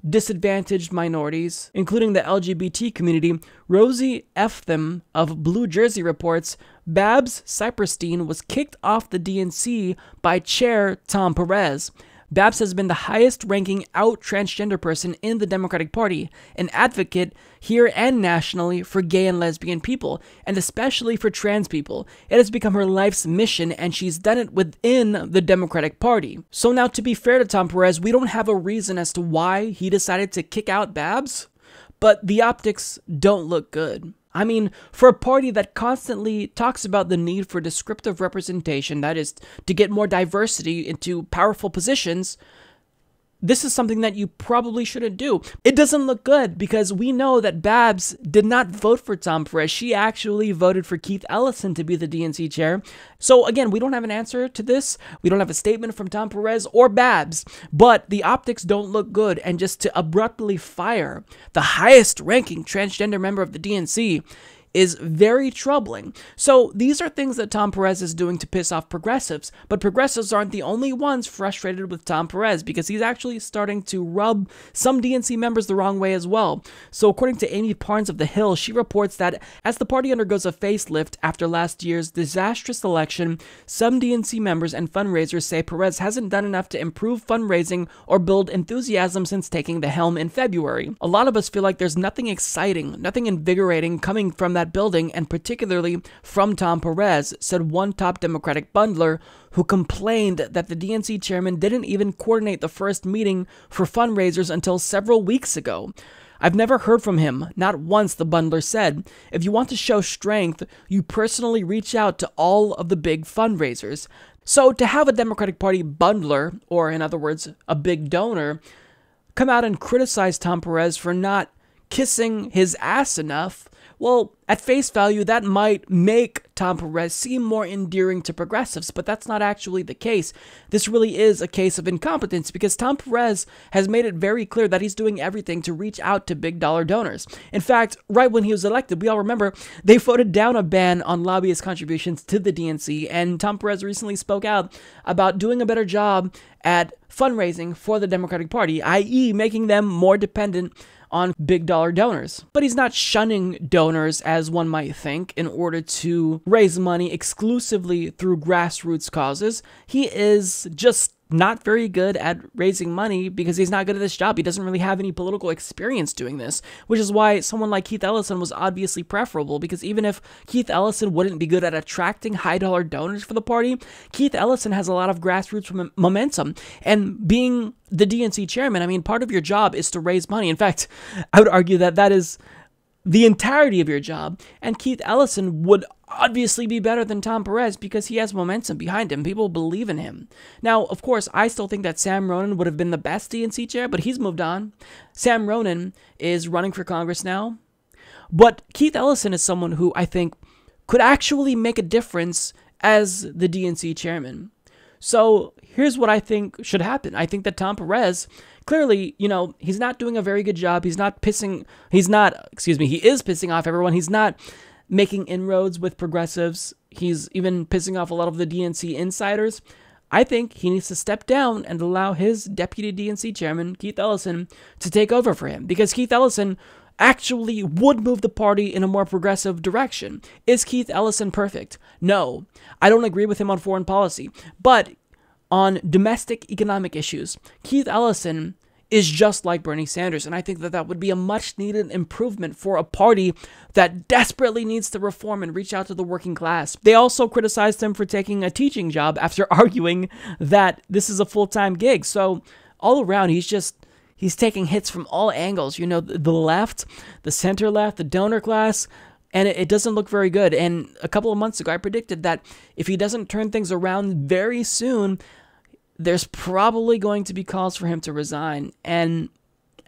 disadvantaged minorities, including the LGBT community, Rosie Eftham of Blue Jersey reports Babs Cyperstein was kicked off the DNC by chair Tom Perez. Babs has been the highest-ranking out transgender person in the Democratic Party, an advocate here and nationally for gay and lesbian people, and especially for trans people. It has become her life's mission, and she's done it within the Democratic Party. So now, to be fair to Tom Perez, we don't have a reason as to why he decided to kick out Babs, but the optics don't look good. I mean, for a party that constantly talks about the need for descriptive representation, that is, to get more diversity into powerful positions, this is something that you probably shouldn't do. It doesn't look good because we know that Babs did not vote for Tom Perez. She actually voted for Keith Ellison to be the DNC chair. So again, we don't have an answer to this. We don't have a statement from Tom Perez or Babs, but the optics don't look good. And just to abruptly fire the highest ranking transgender member of the DNC is very troubling. So these are things that Tom Perez is doing to piss off progressives, but progressives aren't the only ones frustrated with Tom Perez because he's actually starting to rub some DNC members the wrong way as well. So according to Amy Parnes of The Hill, she reports that as the party undergoes a facelift after last year's disastrous election, some DNC members and fundraisers say Perez hasn't done enough to improve fundraising or build enthusiasm since taking the helm in February. A lot of us feel like there's nothing exciting, nothing invigorating coming from that building, and particularly from Tom Perez, said one top Democratic bundler who complained that the DNC chairman didn't even coordinate the first meeting for fundraisers until several weeks ago. I've never heard from him, not once, the bundler said. If you want to show strength, you personally reach out to all of the big fundraisers. So to have a Democratic Party bundler, or in other words, a big donor, come out and criticize Tom Perez for not kissing his ass enough, well, at face value, that might make Tom Perez seem more endearing to progressives, but that's not actually the case. This really is a case of incompetence because Tom Perez has made it very clear that he's doing everything to reach out to big dollar donors. In fact, right when he was elected, we all remember they voted down a ban on lobbyist contributions to the DNC, and Tom Perez recently spoke out about doing a better job at fundraising for the Democratic Party, i.e. making them more dependent on big dollar donors. But he's not shunning donors as one might think in order to raise money exclusively through grassroots causes. He is just not very good at raising money because he's not good at this job. He doesn't really have any political experience doing this, which is why someone like Keith Ellison was obviously preferable, because even if Keith Ellison wouldn't be good at attracting high-dollar donors for the party, Keith Ellison has a lot of grassroots momentum. And being the DNC chairman, I mean, part of your job is to raise money. In fact, I would argue that that is the entirety of your job, and Keith Ellison would obviously be better than Tom Perez because he has momentum behind him. People believe in him. Now, of course, I still think that Sam Ronan would have been the best DNC chair, but he's moved on. Sam Ronan is running for Congress now, but Keith Ellison is someone who I think could actually make a difference as the DNC chairman. So here's what I think should happen. I think that Tom Perez, clearly, he's not doing a very good job. He is pissing off everyone. He's not making inroads with progressives. He's even pissing off a lot of the DNC insiders. I think he needs to step down and allow his deputy DNC chairman, Keith Ellison, to take over for him, because Keith Ellison actually would move the party in a more progressive direction. Is Keith Ellison perfect? No. I don't agree with him on foreign policy. But on domestic economic issues, Keith Ellison is just like Bernie Sanders, and I think that would be a much-needed improvement for a party that desperately needs to reform and reach out to the working class. They also criticized him for taking a teaching job after arguing that this is a full-time gig. So all around, he's taking hits from all angles. The left, the center left, the donor class, and it doesn't look very good. And a couple of months ago, I predicted that if he doesn't turn things around very soon, there's probably going to be calls for him to resign. And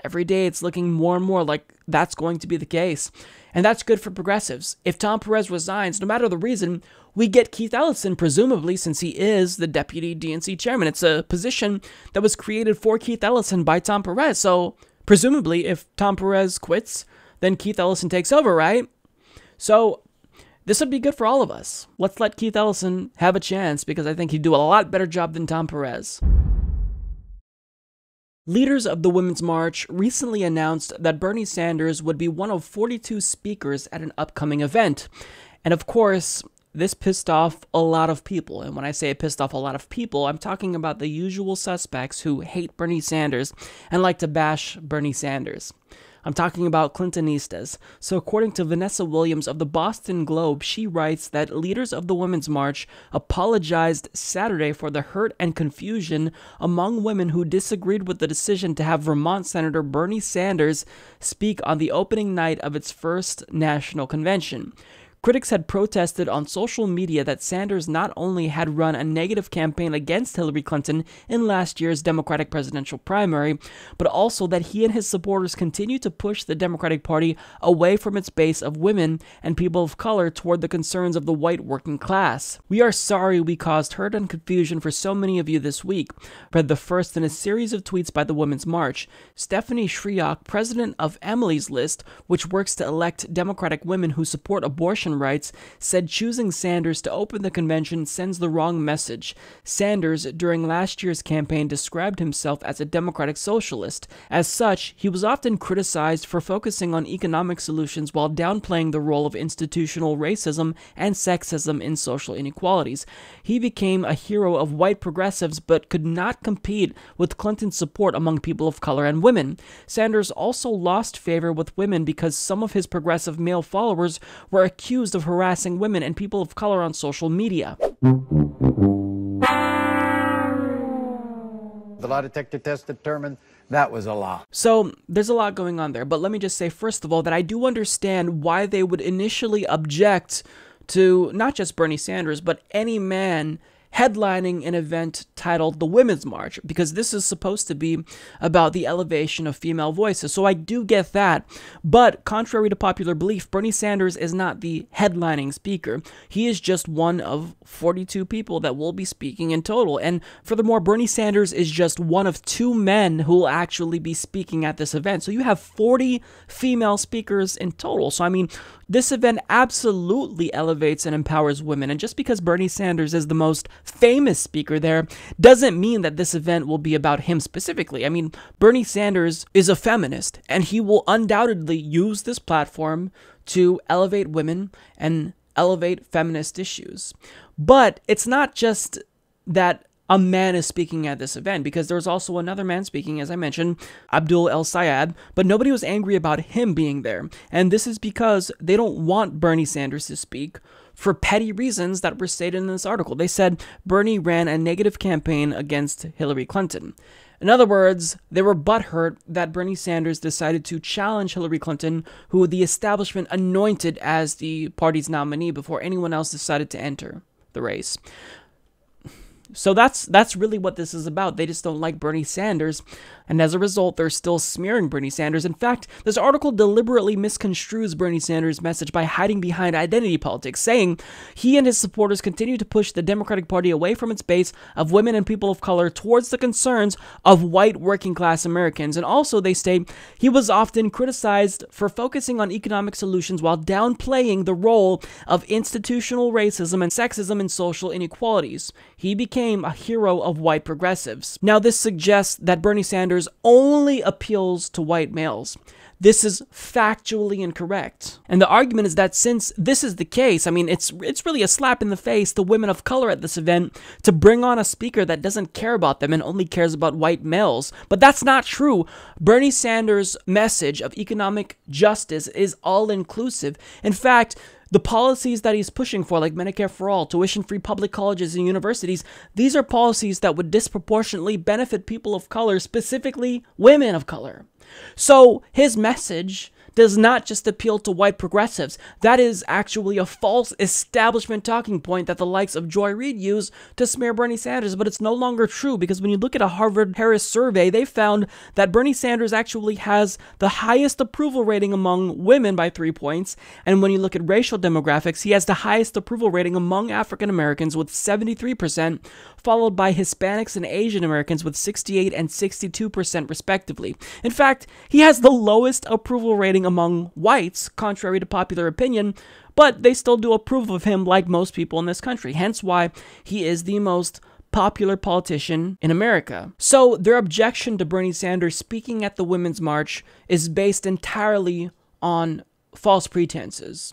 every day it's looking more and more like that's going to be the case. And that's good for progressives. If Tom Perez resigns, no matter the reason, we get Keith Ellison, presumably, since he is the deputy DNC chairman. It's a position that was created for Keith Ellison by Tom Perez. So presumably, if Tom Perez quits, then Keith Ellison takes over, right? So this would be good for all of us. Let's let Keith Ellison have a chance, because I think he'd do a lot better job than Tom Perez. Leaders of the Women's March recently announced that Bernie Sanders would be one of 42 speakers at an upcoming event. And of course, this pissed off a lot of people. And when I say it pissed off a lot of people, I'm talking about the usual suspects who hate Bernie Sanders and like to bash Bernie Sanders. I'm talking about Clintonistas. So according to Vanessa Williams of the Boston Globe, she writes that leaders of the Women's March apologized Saturday for the hurt and confusion among women who disagreed with the decision to have Vermont Senator Bernie Sanders speak on the opening night of its first national convention. Critics had protested on social media that Sanders not only had run a negative campaign against Hillary Clinton in last year's Democratic presidential primary, but also that he and his supporters continue to push the Democratic Party away from its base of women and people of color toward the concerns of the white working class. "We are sorry we caused hurt and confusion for so many of you this week," read the first in a series of tweets by the Women's March. Stephanie Shryock, president of Emily's List, which works to elect Democratic women who support abortion rights, said choosing Sanders to open the convention sends the wrong message. Sanders, during last year's campaign, described himself as a democratic socialist. As such, he was often criticized for focusing on economic solutions while downplaying the role of institutional racism and sexism in social inequalities. He became a hero of white progressives but could not compete with Clinton's support among people of color and women. Sanders also lost favor with women because some of his progressive male followers were accused of harassing women and people of color on social media. The lie detector test determined that was a lie. So there's a lot going on there, but let me just say first of all that I do understand why they would initially object to not just Bernie Sanders, but any man headlining an event titled the Women's March, because this is supposed to be about the elevation of female voices. So I do get that. But contrary to popular belief, Bernie Sanders is not the headlining speaker. He is just one of 42 people that will be speaking in total. And furthermore, Bernie Sanders is just one of 2 men who will actually be speaking at this event. So you have 40 female speakers in total. So I mean, this event absolutely elevates and empowers women. And just because Bernie Sanders is the most famous speaker there doesn't mean that this event will be about him specifically. I mean, Bernie Sanders is a feminist, and he will undoubtedly use this platform to elevate women and elevate feminist issues. But it's not just that a man is speaking at this event, because there's also another man speaking, as I mentioned, Abdul El Sayed, but nobody was angry about him being there. And this is because they don't want Bernie Sanders to speak for petty reasons that were stated in this article. They said Bernie ran a negative campaign against Hillary Clinton. In other words, they were butthurt that Bernie Sanders decided to challenge Hillary Clinton, who the establishment anointed as the party's nominee before anyone else decided to enter the race. So that's really what this is about. They just don't like Bernie Sanders, and as a result, they're still smearing Bernie Sanders. In fact, this article deliberately misconstrues Bernie Sanders' message by hiding behind identity politics, saying he and his supporters continue to push the Democratic Party away from its base of women and people of color towards the concerns of white working-class Americans. And also, they state, he was often criticized for focusing on economic solutions while downplaying the role of institutional racism and sexism and social inequalities. He became a hero of white progressives. Now, this suggests that Bernie Sanders only appeals to white males. This is factually incorrect. And the argument is that since this is the case, I mean, it's really a slap in the face to women of color at this event to bring on a speaker that doesn't care about them and only cares about white males. But that's not true. Bernie Sanders' message of economic justice is all-inclusive. In fact, the policies that he's pushing for, like Medicare for all, tuition-free public colleges and universities, these are policies that would disproportionately benefit people of color, specifically women of color. So his message does not just appeal to white progressives. That is actually a false establishment talking point that the likes of Joy Reid use to smear Bernie Sanders, but it's no longer true because when you look at a Harvard-Harris survey, they found that Bernie Sanders actually has the highest approval rating among women by 3 points, and when you look at racial demographics, he has the highest approval rating among African Americans with 73%, followed by Hispanics and Asian Americans with 68 and 62% respectively. In fact, he has the lowest approval rating among whites, contrary to popular opinion, but they still do approve of him like most people in this country, hence why he is the most popular politician in America. So their objection to Bernie Sanders speaking at the Women's March is based entirely on false pretenses.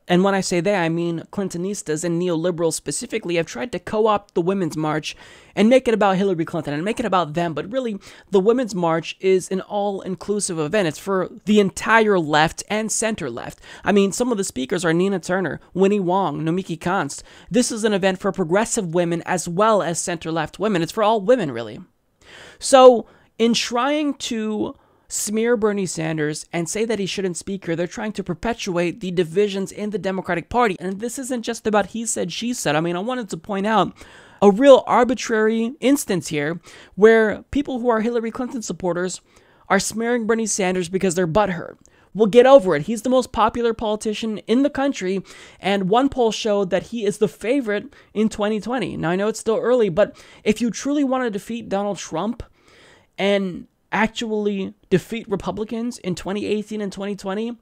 And when I say they, I mean Clintonistas and neoliberals specifically have tried to co-opt the Women's March and make it about Hillary Clinton and make it about them. But really, the Women's March is an all-inclusive event. It's for the entire left and center left. I mean, some of the speakers are Nina Turner, Winnie Wong, Nomiki Konst. This is an event for progressive women as well as center-left women. It's for all women, really. So, in trying to smear Bernie Sanders and say that he shouldn't speak here, they're trying to perpetuate the divisions in the Democratic Party. And this isn't just about he said, she said. I mean, I wanted to point out a real arbitrary instance here where people who are Hillary Clinton supporters are smearing Bernie Sanders because they're butthurt. Well, get over it. He's the most popular politician in the country, and one poll showed that he is the favorite in 2020. Now, I know it's still early, but if you truly want to defeat Donald Trump and actually defeat Republicans in 2018 and 2020,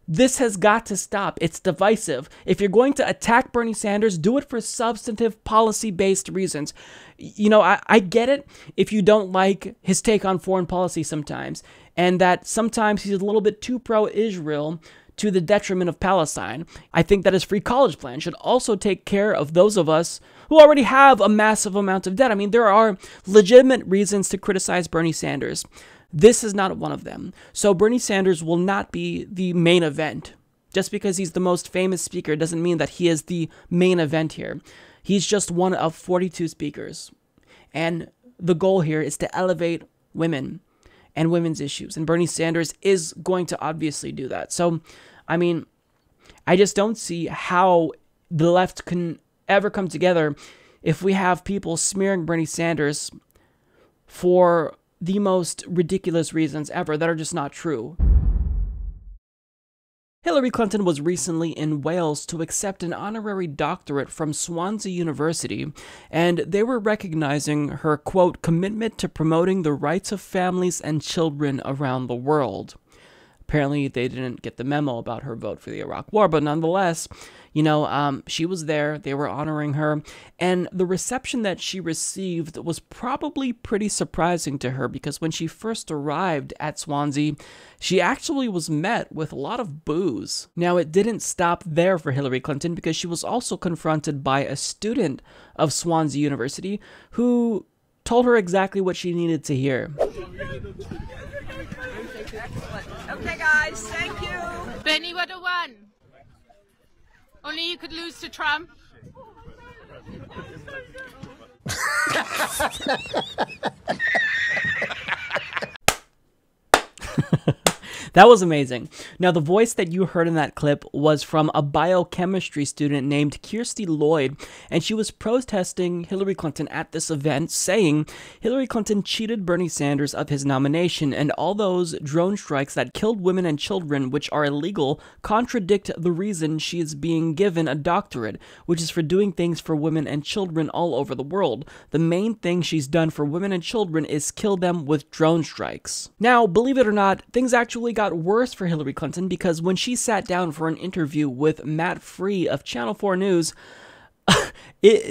this has got to stop. It's divisive. If you're going to attack Bernie Sanders, do it for substantive policy-based reasons. You know, I get it if you don't like his take on foreign policy sometimes, and that sometimes he's a little bit too pro-Israel to the detriment of Palestine. I think that his free college plan should also take care of those of us who already have a massive amount of debt. I mean, there are legitimate reasons to criticize Bernie Sanders. This is not one of them. So Bernie Sanders will not be the main event. Just because he's the most famous speaker doesn't mean that he is the main event here. He's just one of 42 speakers. And the goal here is to elevate women and women's issues. And Bernie Sanders is going to obviously do that. So, I mean, I just don't see how the left can ever come together if we have people smearing Bernie Sanders for the most ridiculous reasons ever that are just not true. Hillary Clinton was recently in Wales to accept an honorary doctorate from Swansea University, and they were recognizing her, quote, commitment to promoting the rights of families and children around the world. Apparently, they didn't get the memo about her vote for the Iraq War, but nonetheless, you know, she was there, they were honoring her, and the reception that she received was probably pretty surprising to her because when she first arrived at Swansea, she actually was met with a lot of boos. Now, it didn't stop there for Hillary Clinton because she was also confronted by a student of Swansea University who told her exactly what she needed to hear. Excellent. Okay, guys, thank you. Bernie would have won. Only you could lose to Trump. That was amazing. Now, the voice that you heard in that clip was from a biochemistry student named Kirsty Lloyd, and she was protesting Hillary Clinton at this event, saying Hillary Clinton cheated Bernie Sanders of his nomination, and all those drone strikes that killed women and children, which are illegal, contradict the reason she is being given a doctorate, which is for doing things for women and children all over the world. The main thing she's done for women and children is kill them with drone strikes. Now, believe it or not, things actually got worse for Hillary Clinton, because when she sat down for an interview with Matt Free of Channel 4 News,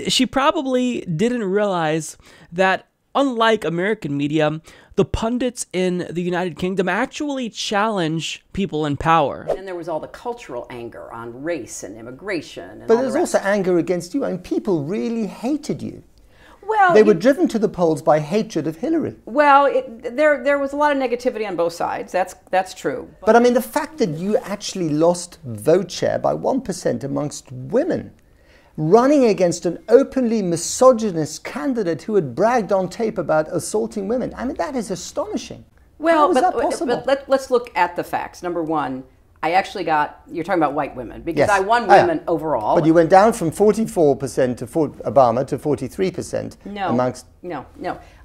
she probably didn't realize that, unlike American media, the pundits in the United Kingdom actually challenge people in power. And there was all the cultural anger on race and immigration. And but there's also anger against you, and people really hated you. Well, they were driven to the polls by hatred of Hillary. Well, there was a lot of negativity on both sides. That's true. But I mean, the fact that you actually lost vote share by 1% amongst women, running against an openly misogynist candidate who had bragged on tape about assaulting women. I mean, that is astonishing. Well, How is that possible? but let's look at the facts. Number one, I actually you're talking about white women, because yes. I won women overall. But you went down from 44% to Obama to 43% amongst... No.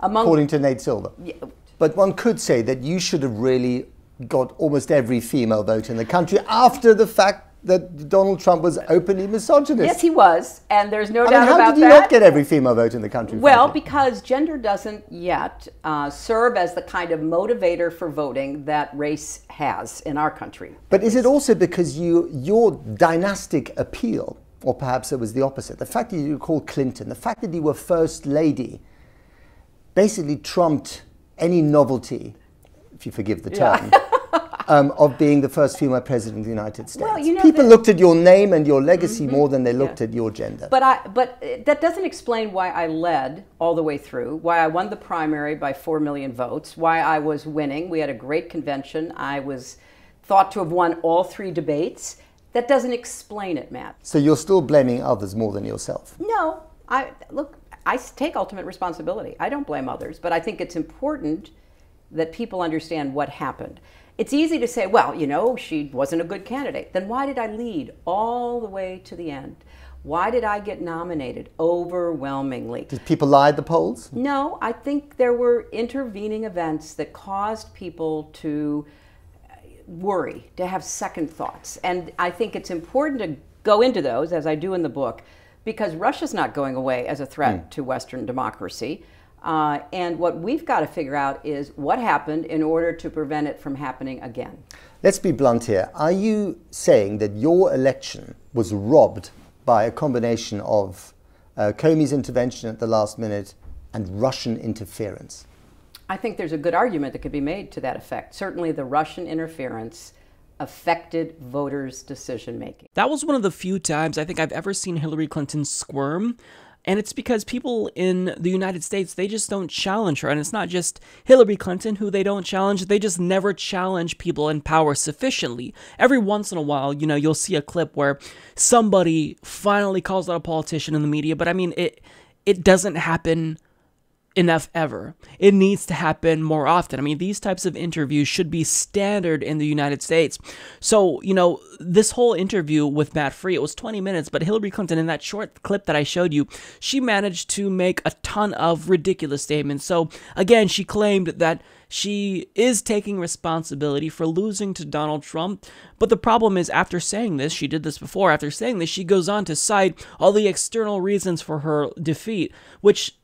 According to Nate Silver. Yeah. But one could say that you should have really got almost every female vote in the country after the fact that Donald Trump was openly misogynist. Yes, he was, and there's no doubt how about that. How did you not get every female vote in the country? Well, frankly? because gender doesn't yet serve as the kind of motivator for voting that race has in our country. But is it also because your dynastic appeal, or perhaps it was the opposite, the fact that you were called Clinton, the fact that you were First Lady, basically trumped any novelty, if you forgive the term, of being the first female president of the United States. Well, you know, people looked at your name and your legacy more than they looked at your gender. But that doesn't explain why I led all the way through, why I won the primary by 4 million votes, why I was winning. We had a great convention. I was thought to have won all 3 debates. That doesn't explain it, Matt. So you're still blaming others more than yourself? No. I take ultimate responsibility. I don't blame others, but I think it's important that people understand what happened. It's easy to say, well, you know, she wasn't a good candidate. Then why did I lead all the way to the end? Why did I get nominated overwhelmingly? Did people lie at the polls? No, I think there were intervening events that caused people to worry, to have second thoughts. And I think it's important to go into those, as I do in the book, because Russia's not going away as a threat to Western democracy. And what we've got to figure out is what happened in order to prevent it from happening again. Let's be blunt here. Are you saying that your election was robbed by a combination of Comey's intervention at the last minute and Russian interference? I think there's a good argument that could be made to that effect. Certainly the Russian interference affected voters' decision making. That was one of the few times I think I've ever seen Hillary Clinton squirm. And it's because people in the United States, they just don't challenge her. And it's not just Hillary Clinton who they don't challenge. They just never challenge people in power sufficiently. Every once in a while, you know, you'll see a clip where somebody finally calls out a politician in the media. But I mean, it doesn't happen enough ever. It needs to happen more often. I mean, these types of interviews should be standard in the United States. So, you know, this whole interview with Matt Free, it was 20 minutes, but Hillary Clinton, in that short clip that I showed you, she managed to make a ton of ridiculous statements. So, again, she claimed that she is taking responsibility for losing to Donald Trump. But the problem is, after saying this, she did this before, after saying this, she goes on to cite all the external reasons for her defeat, which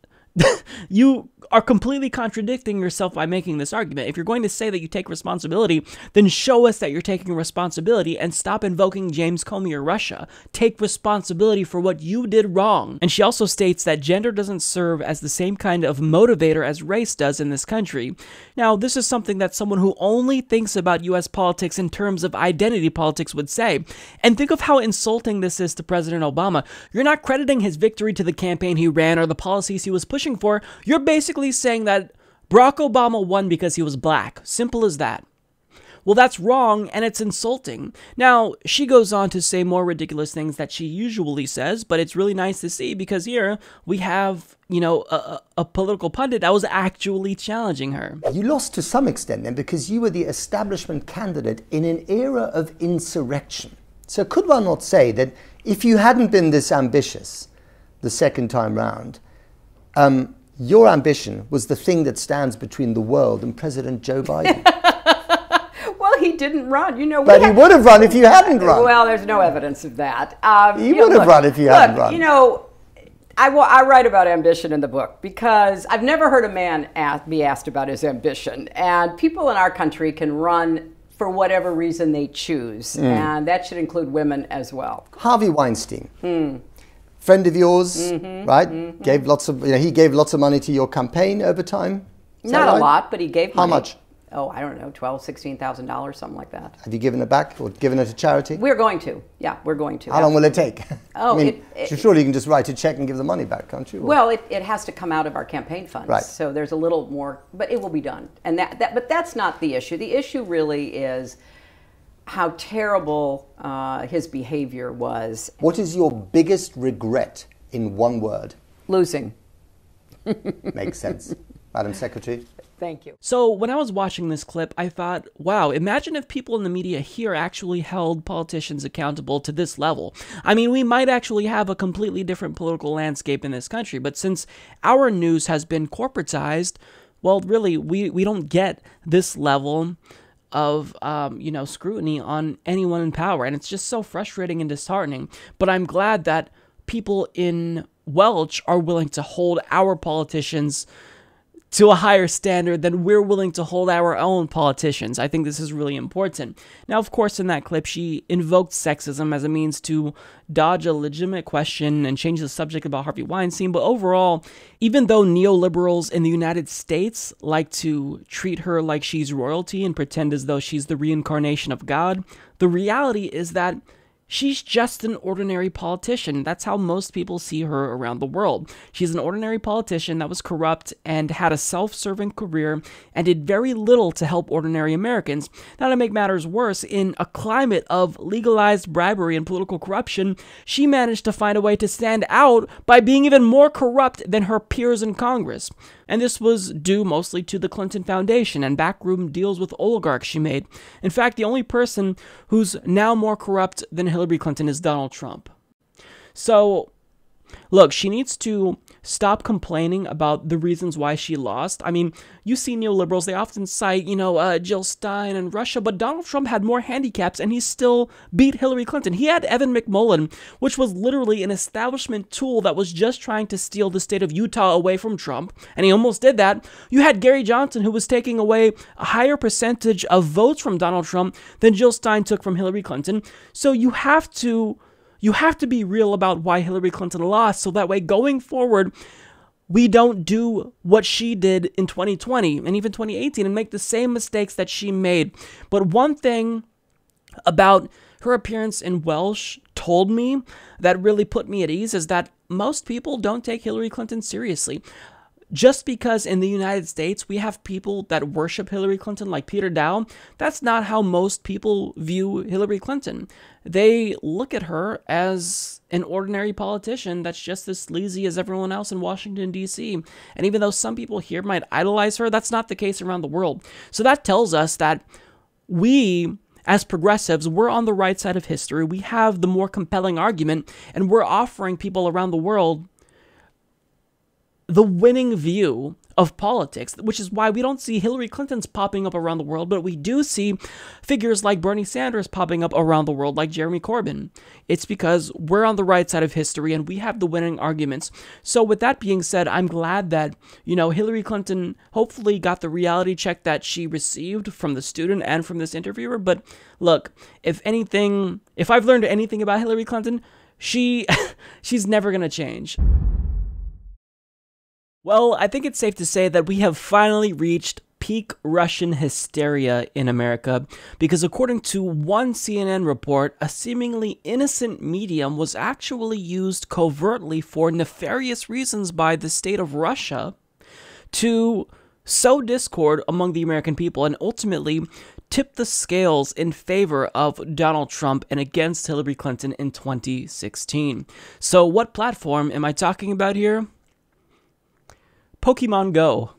you are completely contradicting yourself by making this argument. If you're going to say that you take responsibility, then show us that you're taking responsibility and stop invoking James Comey or Russia. Take responsibility for what you did wrong. And she also states that gender doesn't serve as the same kind of motivator as race does in this country. Now, this is something that someone who only thinks about U.S. politics in terms of identity politics would say. And think of how insulting this is to President Obama. You're not crediting his victory to the campaign he ran or the policies he was pushing for. You're basically saying that Barack Obama won because he was black. Simple as that. Well, that's wrong and it's insulting. Now, she goes on to say more ridiculous things that she usually says, but it's really nice to see because here we have, a political pundit that was actually challenging her. You lost to some extent then because you were the establishment candidate in an era of insurrection. So could one not say that if you hadn't been this ambitious the second time round, your ambition was the thing that stands between the world and President Joe Biden? Well, he didn't run. But he would have run if you hadn't run. Well, there's no evidence of that. He would have run if you hadn't run. I write about ambition in the book because I've never heard a man be asked about his ambition. And people in our country can run for whatever reason they choose. And that should include women as well. Harvey Weinstein. Friend of yours, right? Gave lots of, he gave lots of money to your campaign over time. Not a lot, but he gave money. How much? Oh, I don't know, $12,000, $16,000, something like that. Have you given it back or given it to charity? We're going to. Yeah, we're going to. How long will it take? Oh, surely you can just write a check and give the money back, can't you? Well, it has to come out of our campaign funds. Right. So there's a little more, but it will be done. And but that's not the issue. The issue really is how terrible his behavior was. What is your biggest regret in one word? Losing. Makes sense. Madam Secretary? Thank you. So when I was watching this clip, I thought, wow, imagine if people in the media here actually held politicians accountable to this level. I mean, we might actually have a completely different political landscape in this country, but since our news has been corporatized, well, really, we don't get this level of, scrutiny on anyone in power, and it's just so frustrating and disheartening. But I'm glad that people in Welch are willing to hold our politicians to a higher standard than we're willing to hold our own politicians. I think this is really important. Now, of course, in that clip, she invoked sexism as a means to dodge a legitimate question and change the subject about Harvey Weinstein. But overall, even though neoliberals in the United States like to treat her like she's royalty and pretend as though she's the reincarnation of God, the reality is that she's just an ordinary politician. That's how most people see her around the world. She's an ordinary politician that was corrupt and had a self-serving career and did very little to help ordinary Americans. Now, to make matters worse, in a climate of legalized bribery and political corruption, she managed to find a way to stand out by being even more corrupt than her peers in Congress. And this was due mostly to the Clinton Foundation and backroom deals with oligarchs she made. In fact, the only person who's now more corrupt than Hillary Clinton is Donald Trump. So, look, she needs to stop complaining about the reasons why she lost. I mean, you see neoliberals, they often cite, Jill Stein and Russia, but Donald Trump had more handicaps and he still beat Hillary Clinton. He had Evan McMullen, which was literally an establishment tool that was just trying to steal the state of Utah away from Trump, and he almost did that. You had Gary Johnson, who was taking away a higher percentage of votes from Donald Trump than Jill Stein took from Hillary Clinton. So you have to be real about why Hillary Clinton lost, so that way going forward, we don't do what she did in 2020 and even 2018 and make the same mistakes that she made. But one thing about her appearance in Welsh told me that really put me at ease is that most people don't take Hillary Clinton seriously. Just because in the United States we have people that worship Hillary Clinton like Peter Dow, that's not how most people view Hillary Clinton. They look at her as an ordinary politician that's just as sleazy as everyone else in Washington, D.C. And even though some people here might idolize her, that's not the case around the world. So that tells us that we, as progressives, we're on the right side of history. We have the more compelling argument, and we're offering people around the world the winning view of politics, which is why we don't see Hillary Clinton's popping up around the world, but we do see figures like Bernie Sanders popping up around the world, like Jeremy Corbyn. It's because we're on the right side of history and we have the winning arguments. So with that being said, I'm glad that, Hillary Clinton hopefully got the reality check that she received from the student and from this interviewer. But look, if I've learned anything about Hillary Clinton, she's never going to change. Well, I think it's safe to say that we have finally reached peak Russian hysteria in America, because according to one CNN report, a seemingly innocent medium was actually used covertly for nefarious reasons by the state of Russia to sow discord among the American people and ultimately tipped the scales in favor of Donald Trump and against Hillary Clinton in 2016. So what platform am I talking about here? Pokémon Go.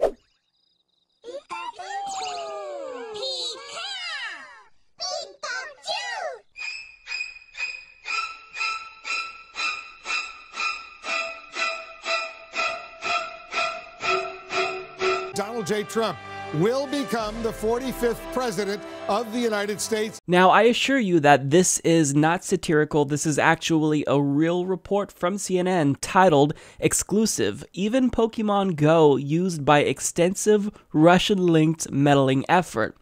Donald J. Trump will become the 45th president of the United States. Now, I assure you that this is not satirical. This is actually a real report from CNN titled "Exclusive: Even Pokémon Go Used by Extensive Russian-Linked Meddling Effort."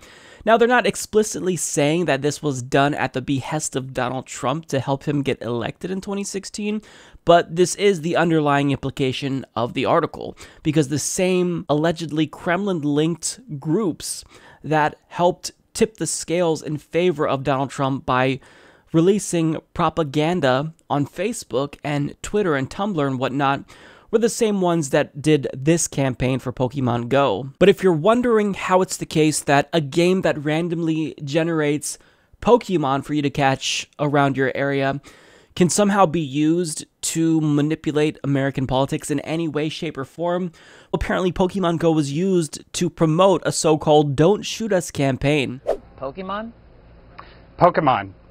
Now, they're not explicitly saying that this was done at the behest of Donald Trump to help him get elected in 2016, but this is the underlying implication of the article, because the same allegedly Kremlin-linked groups that helped tip the scales in favor of Donald Trump by releasing propaganda on Facebook and Twitter and Tumblr and whatnot were the same ones that did this campaign for Pokémon Go. But if you're wondering how it's the case that a game that randomly generates Pokemon for you to catch around your area can somehow be used to manipulate American politics in any way, shape, or form, apparently Pokemon Go was used to promote a so-called "Don't Shoot Us" campaign. Pokemon,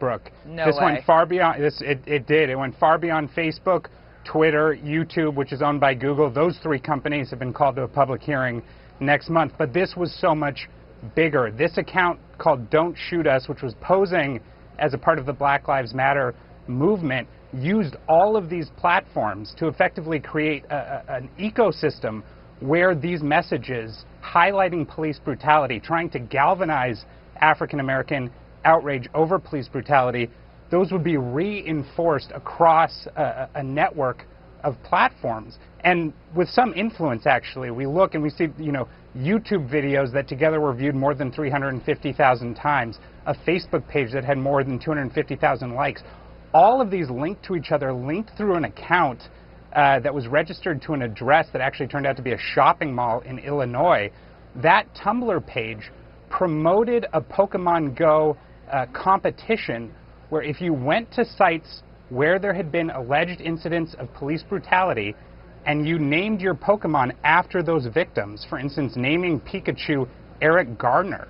Brooke. No this way. Went far beyond this. It did. It went far beyond Facebook, Twitter, YouTube, which is owned by Google. Those three companies have been called to a public hearing next month. But this was so much bigger. This account called "Don't Shoot Us," which was posing as a part of the Black Lives Matter movement, used all of these platforms to effectively create an ecosystem where these messages highlighting police brutality, trying to galvanize African American outrage over police brutality, those would be reinforced across a network of platforms. And with some influence, actually, we look and we see, YouTube videos that together were viewed more than 350,000 times, a Facebook page that had more than 250,000 likes. All of these linked to each other, linked through an account that was registered to an address that actually turned out to be a shopping mall in Illinois. That Tumblr page promoted a Pokémon Go competition where if you went to sites where there had been alleged incidents of police brutality and you named your Pokemon after those victims, for instance, naming Pikachu Eric Gardner,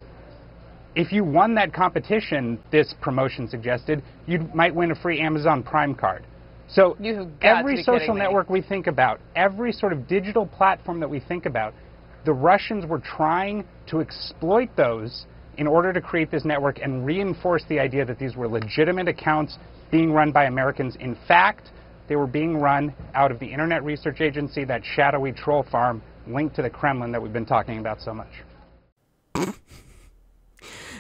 if you won that competition, this promotion suggested, you might win a free Amazon Prime card. So every social network we think about, every sort of digital platform that we think about, the Russians were trying to exploit those in order to create this network and reinforce the idea that these were legitimate accounts being run by Americans. In fact, they were being run out of the Internet Research Agency, that shadowy troll farm linked to the Kremlin that we've been talking about so much.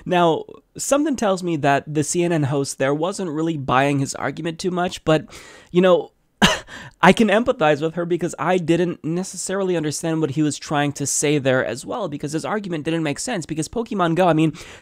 Now, something tells me that the CNN host there wasn't really buying his argument too much, but, I can empathize with her because I didn't necessarily understand what he was trying to say there as well, because his argument didn't make sense. Because Pokemon Go,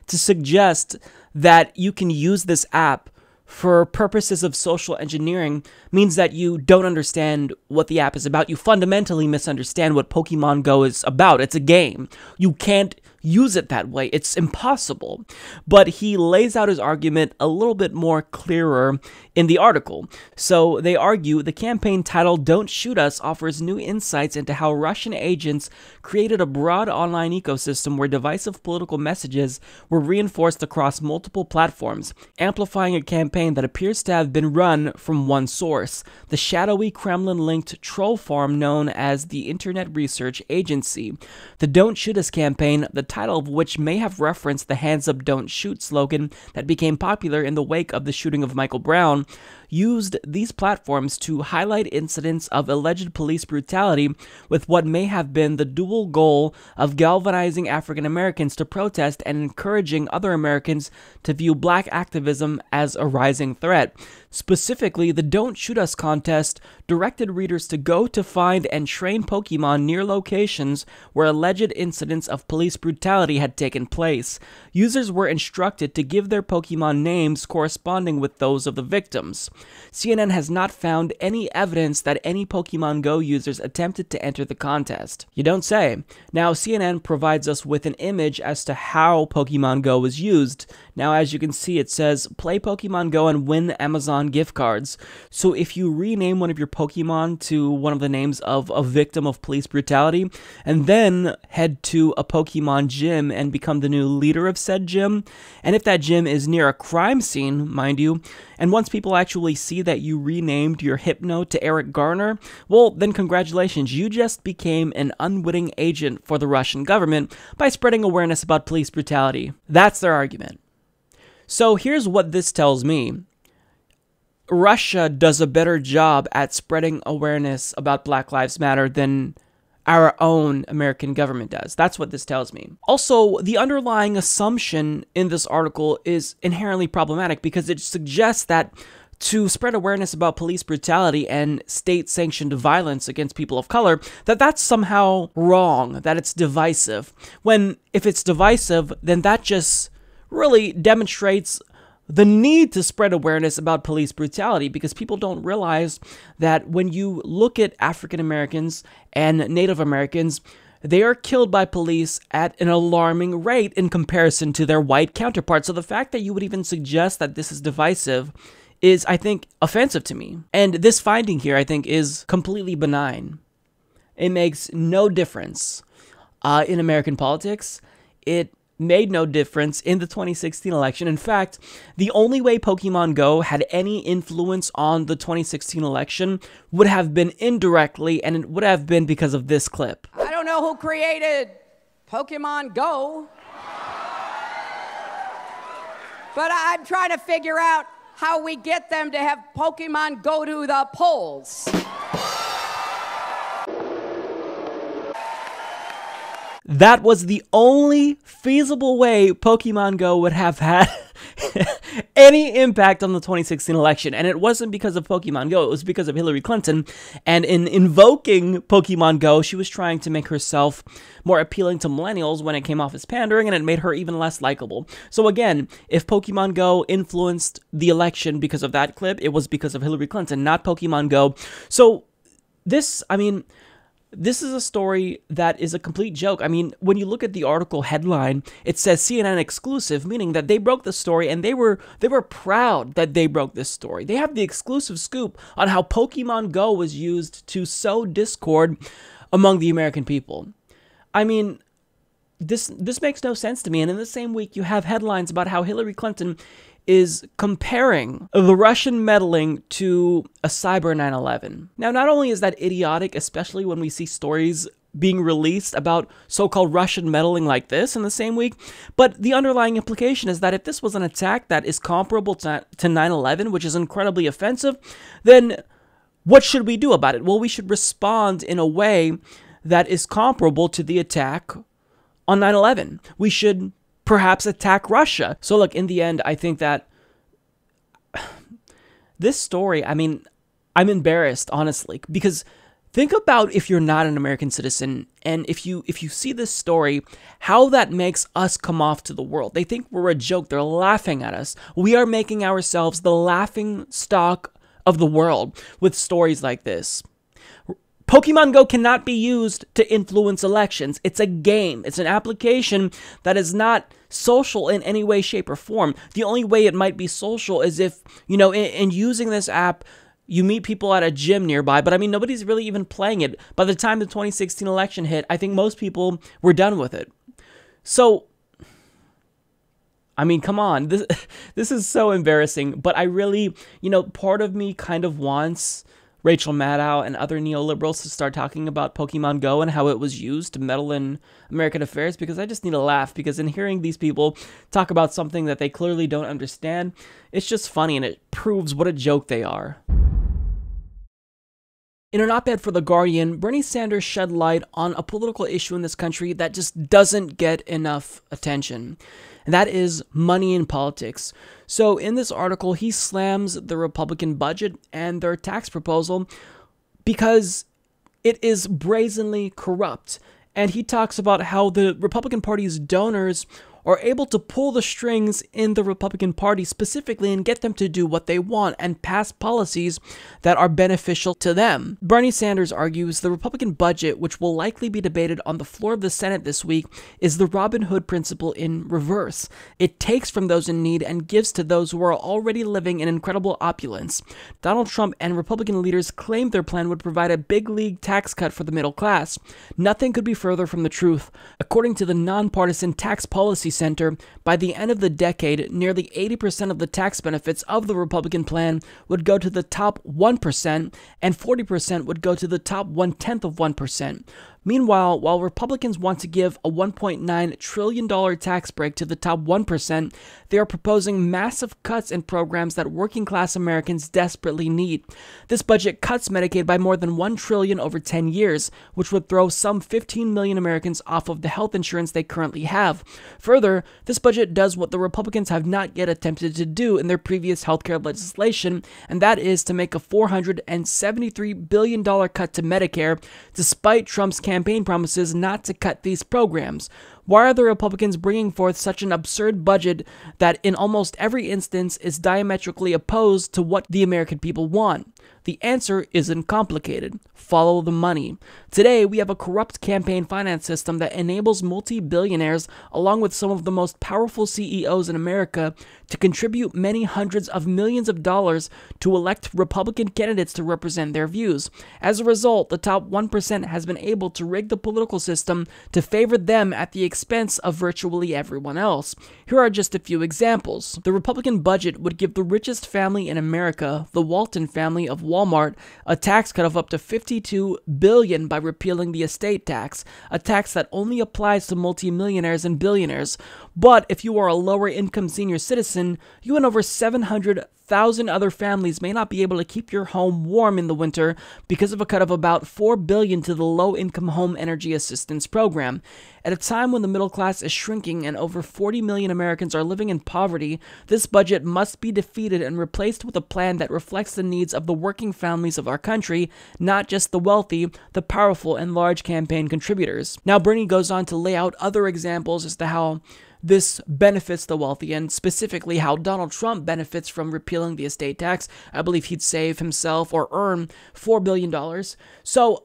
to suggest that you can use this app for purposes of social engineering means that you don't understand what the app is about. You fundamentally misunderstand what Pokemon Go is about. It's a game. You can't use it that way. It's impossible. But he lays out his argument a little bit more clearer in the article. So they argue the campaign titled "Don't Shoot Us" offers new insights into how Russian agents created a broad online ecosystem where divisive political messages were reinforced across multiple platforms, amplifying a campaign that appears to have been run from one source, the shadowy Kremlin-linked troll farm known as the Internet Research Agency. The "Don't Shoot Us" campaign, the title of which may have referenced the "Hands Up, Don't Shoot" slogan that became popular in the wake of the shooting of Michael Brown, used these platforms to highlight incidents of alleged police brutality with what may have been the dual goal of galvanizing African Americans to protest and encouraging other Americans to view black activism as a rising threat. Specifically, the "Don't Shoot Us" contest directed readers to go to find and train Pokemon near locations where alleged incidents of police brutality had taken place. Users were instructed to give their Pokemon names corresponding with those of the victims. CNN has not found any evidence that any Pokémon Go users attempted to enter the contest. You don't say. Now, CNN provides us with an image as to how Pokémon Go was used. Now, as you can see, it says, play Pokémon Go and win Amazon gift cards. So if you rename one of your Pokemon to one of the names of a victim of police brutality, and then head to a Pokemon gym and become the new leader of said gym, and if that gym is near a crime scene, mind you, and once people actually see that you renamed your Hypno to Eric Garner, well, then congratulations, you just became an unwitting agent for the Russian government by spreading awareness about police brutality. That's their argument. So here's what this tells me. Russia does a better job at spreading awareness about Black Lives Matter than our own American government does. That's what this tells me. Also, the underlying assumption in this article is inherently problematic because it suggests that to spread awareness about police brutality and state-sanctioned violence against people of color, that's somehow wrong, that it's divisive. When, if it's divisive, then that just really demonstrates the need to spread awareness about police brutality, because people don't realize that when you look at African Americans and Native Americans, they are killed by police at an alarming rate in comparison to their white counterparts. So the fact that you would even suggest that this is divisive is, I think, offensive to me. And this finding here, I think, is completely benign. It makes no difference in American politics. It made no difference in the 2016 election. In fact, the only way Pokemon Go had any influence on the 2016 election would have been indirectly, and it would have been because of this clip. I don't know who created Pokemon Go, but I'm trying to figure out how we get them to have Pokemon go to the polls. That was the only feasible way Pokemon Go would have had any impact on the 2016 election. And it wasn't because of Pokemon Go, it was because of Hillary Clinton. And in invoking Pokemon Go, she was trying to make herself more appealing to millennials when it came off as pandering, and it made her even less likable. So again, if Pokemon Go influenced the election because of that clip, it was because of Hillary Clinton, not Pokemon Go. So this, this is a story that is a complete joke. I mean, when you look at the article headline, it says CNN exclusive, meaning that they broke the story and they were proud that they broke this story. They have the exclusive scoop on how Pokemon Go was used to sow discord among the American people. I mean, this makes no sense to me. And in the same week, you have headlines about how Hillary Clinton is comparing the Russian meddling to a cyber 9/11. Now, not only is that idiotic, especially when we see stories being released about so-called Russian meddling like this in the same week, but the underlying implication is that if this was an attack that is comparable to 9/11, which is incredibly offensive, then what should we do about it? Well, we should respond in a way that is comparable to the attack on 9/11. We should perhaps attack Russia. So look, in the end, I think that this story, I'm embarrassed, honestly, because think about if you're not an American citizen, and if you see this story, how that makes us come off to the world. They think we're a joke. They're laughing at us. We are making ourselves the laughing stock of the world with stories like this. Pokemon Go cannot be used to influence elections. It's a game. It's an application that is not social in any way, shape, or form. The only way it might be social is if, in using this app, you meet people at a gym nearby. But nobody's really even playing it. By the time the 2016 election hit, I think most people were done with it. So, come on. This is so embarrassing. But I really, part of me kind of wants Rachel Maddow and other neoliberals to start talking about Pokemon Go and how it was used to meddle in American affairs, because I just need to laugh, because in hearing these people talk about something that they clearly don't understand, it's just funny, and it proves what a joke they are. In an op-ed for The Guardian, Bernie Sanders shed light on a political issue in this country that just doesn't get enough attention, and that is money in politics. So in this article, he slams the Republican budget and their tax proposal because it is brazenly corrupt. And he talks about how the Republican Party's donors are able to pull the strings in the Republican Party specifically and get them to do what they want and pass policies that are beneficial to them. Bernie Sanders argues the Republican budget, which will likely be debated on the floor of the Senate this week, is the Robin Hood principle in reverse. It takes from those in need and gives to those who are already living in incredible opulence. Donald Trump and Republican leaders claimed their plan would provide a big league tax cut for the middle class. Nothing could be further from the truth. According to the nonpartisan Tax Policy Center, by the end of the decade, nearly 80% of the tax benefits of the Republican plan would go to the top 1%, and 40% would go to the top 1/10%. Meanwhile, while Republicans want to give a $1.9 trillion tax break to the top 1%, they are proposing massive cuts in programs that working-class Americans desperately need. This budget cuts Medicaid by more than $1 trillion over 10 years, which would throw some 15 million Americans off of the health insurance they currently have. Further, this budget does what the Republicans have not yet attempted to do in their previous healthcare legislation, and that is to make a $473 billion cut to Medicare, despite Trump's campaign promises not to cut these programs. Why are the Republicans bringing forth such an absurd budget that in almost every instance is diametrically opposed to what the American people want? The answer isn't complicated. Follow the money. Today, we have a corrupt campaign finance system that enables multi-billionaires, along with some of the most powerful CEOs in America, to contribute many hundreds of millions of dollars to elect Republican candidates to represent their views. As a result, the top 1% has been able to rig the political system to favor them at the expense of virtually everyone else. Here are just a few examples. The Republican budget would give the richest family in America, the Walton family of Walmart, a tax cut of up to $52 billion by repealing the estate tax, a tax that only applies to multimillionaires and billionaires. But if you are a lower-income senior citizen, you and over 700,000 other families may not be able to keep your home warm in the winter because of a cut of about $4 billion to the Low-Income Home Energy Assistance Program. At a time when the middle class is shrinking and over 40 million Americans are living in poverty, this budget must be defeated and replaced with a plan that reflects the needs of the working families of our country, not just the wealthy, the powerful, and large campaign contributors. Now, Bernie goes on to lay out other examples as to how this benefits the wealthy, and specifically how Donald Trump benefits from repealing the estate tax. I believe he'd save himself or earn $4 billion. So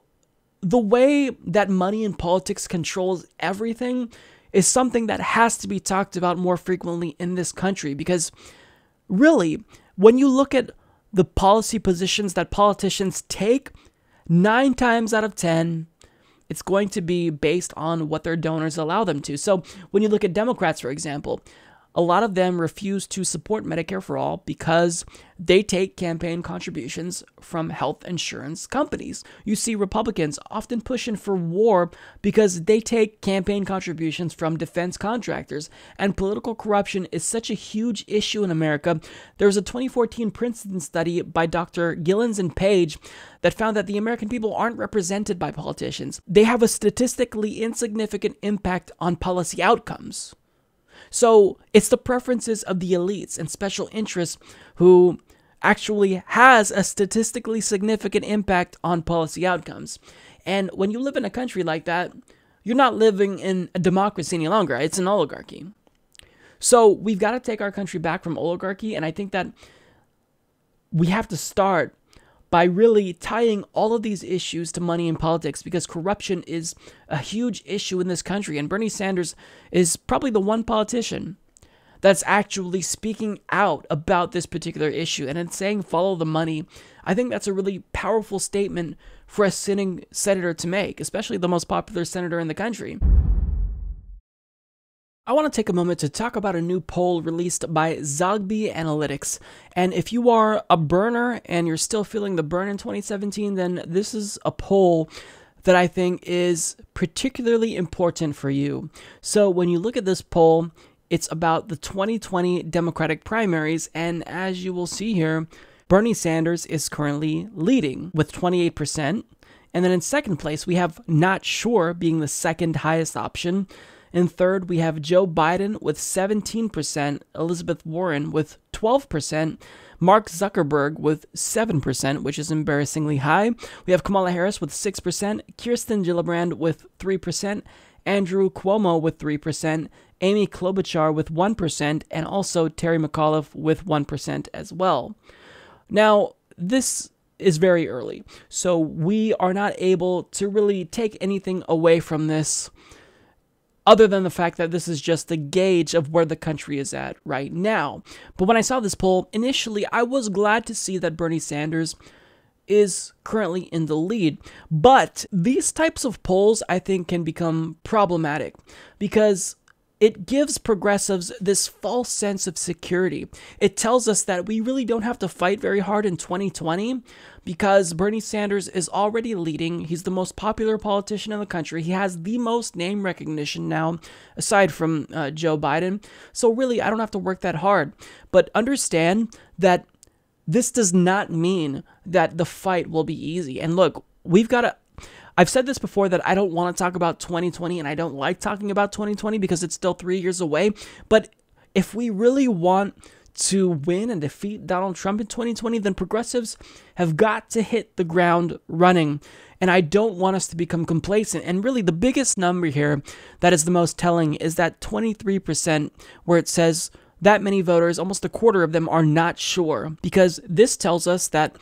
the way that money in politics controls everything is something that has to be talked about more frequently in this country, because really, when you look at the policy positions that politicians take, 9 times out of 10, it's going to be based on what their donors allow them to. So when you look at Democrats, for example, a lot of them refuse to support Medicare for All because they take campaign contributions from health insurance companies. You see Republicans often pushing for war because they take campaign contributions from defense contractors. And political corruption is such a huge issue in America. There was a 2014 Princeton study by Dr. Gillens and Page that found that the American people aren't represented by politicians. They have a statistically insignificant impact on policy outcomes. So it's the preferences of the elites and special interests who actually has a statistically significant impact on policy outcomes. And when you live in a country like that, you're not living in a democracy any longer. It's an oligarchy. So we've got to take our country back from oligarchy, and I think that we have to start by really tying all of these issues to money in politics, because corruption is a huge issue in this country. And Bernie Sanders is probably the one politician that's actually speaking out about this particular issue and it's saying follow the money. I think that's a really powerful statement for a sitting senator to make, especially the most popular senator in the country. I want to take a moment to talk about a new poll released by Zogby Analytics. And if you are a burner and you're still feeling the burn in 2017, then this is a poll that I think is particularly important for you. So when you look at this poll, it's about the 2020 Democratic primaries. And as you will see here, Bernie Sanders is currently leading with 28%. And then in second place, we have Not Sure being the second highest option. In third, we have Joe Biden with 17%, Elizabeth Warren with 12%, Mark Zuckerberg with 7%, which is embarrassingly high. We have Kamala Harris with 6%, Kirsten Gillibrand with 3%, Andrew Cuomo with 3%, Amy Klobuchar with 1%, and also Terry McAuliffe with 1% as well. Now, this is very early, so we are not able to really take anything away from this other than the fact that this is just a gauge of where the country is at right now. But when I saw this poll, initially I was glad to see that Bernie Sanders is currently in the lead. But these types of polls, I think, can become problematic because it gives progressives this false sense of security. It tells us that we really don't have to fight very hard in 2020 because Bernie Sanders is already leading. He's the most popular politician in the country. He has the most name recognition now, aside from Joe Biden. So really, I don't have to work that hard. But understand that this does not mean that the fight will be easy. And look, I've said this before that I don't want to talk about 2020 and I don't like talking about 2020 because it's still 3 years away. But if we really want to win and defeat Donald Trump in 2020, then progressives have got to hit the ground running. And I don't want us to become complacent. And really the biggest number here that is the most telling is that 23%, where it says that many voters, almost a quarter of them, are not sure, because this tells us that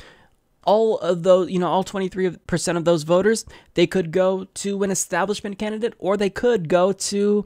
all of those, all 23% of those voters, they could go to an establishment candidate or they could go to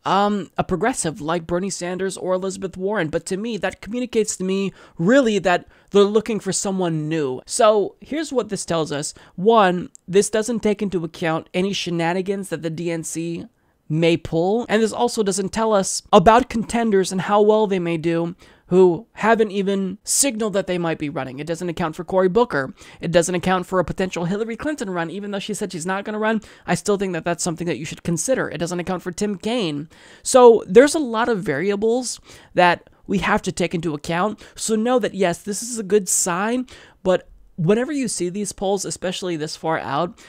a progressive like Bernie Sanders or Elizabeth Warren. But to me, that communicates to me really that they're looking for someone new. So here's what this tells us. One, this doesn't take into account any shenanigans that the DNC may pull. And this also doesn't tell us about contenders and how well they may do who haven't even signaled that they might be running. It doesn't account for Cory Booker. It doesn't account for a potential Hillary Clinton run. Even though she said she's not going to run, I still think that that's something that you should consider. It doesn't account for Tim Kaine. So there's a lot of variables that we have to take into account. So know that, yes, this is a good sign, but whenever you see these polls, especially this far out,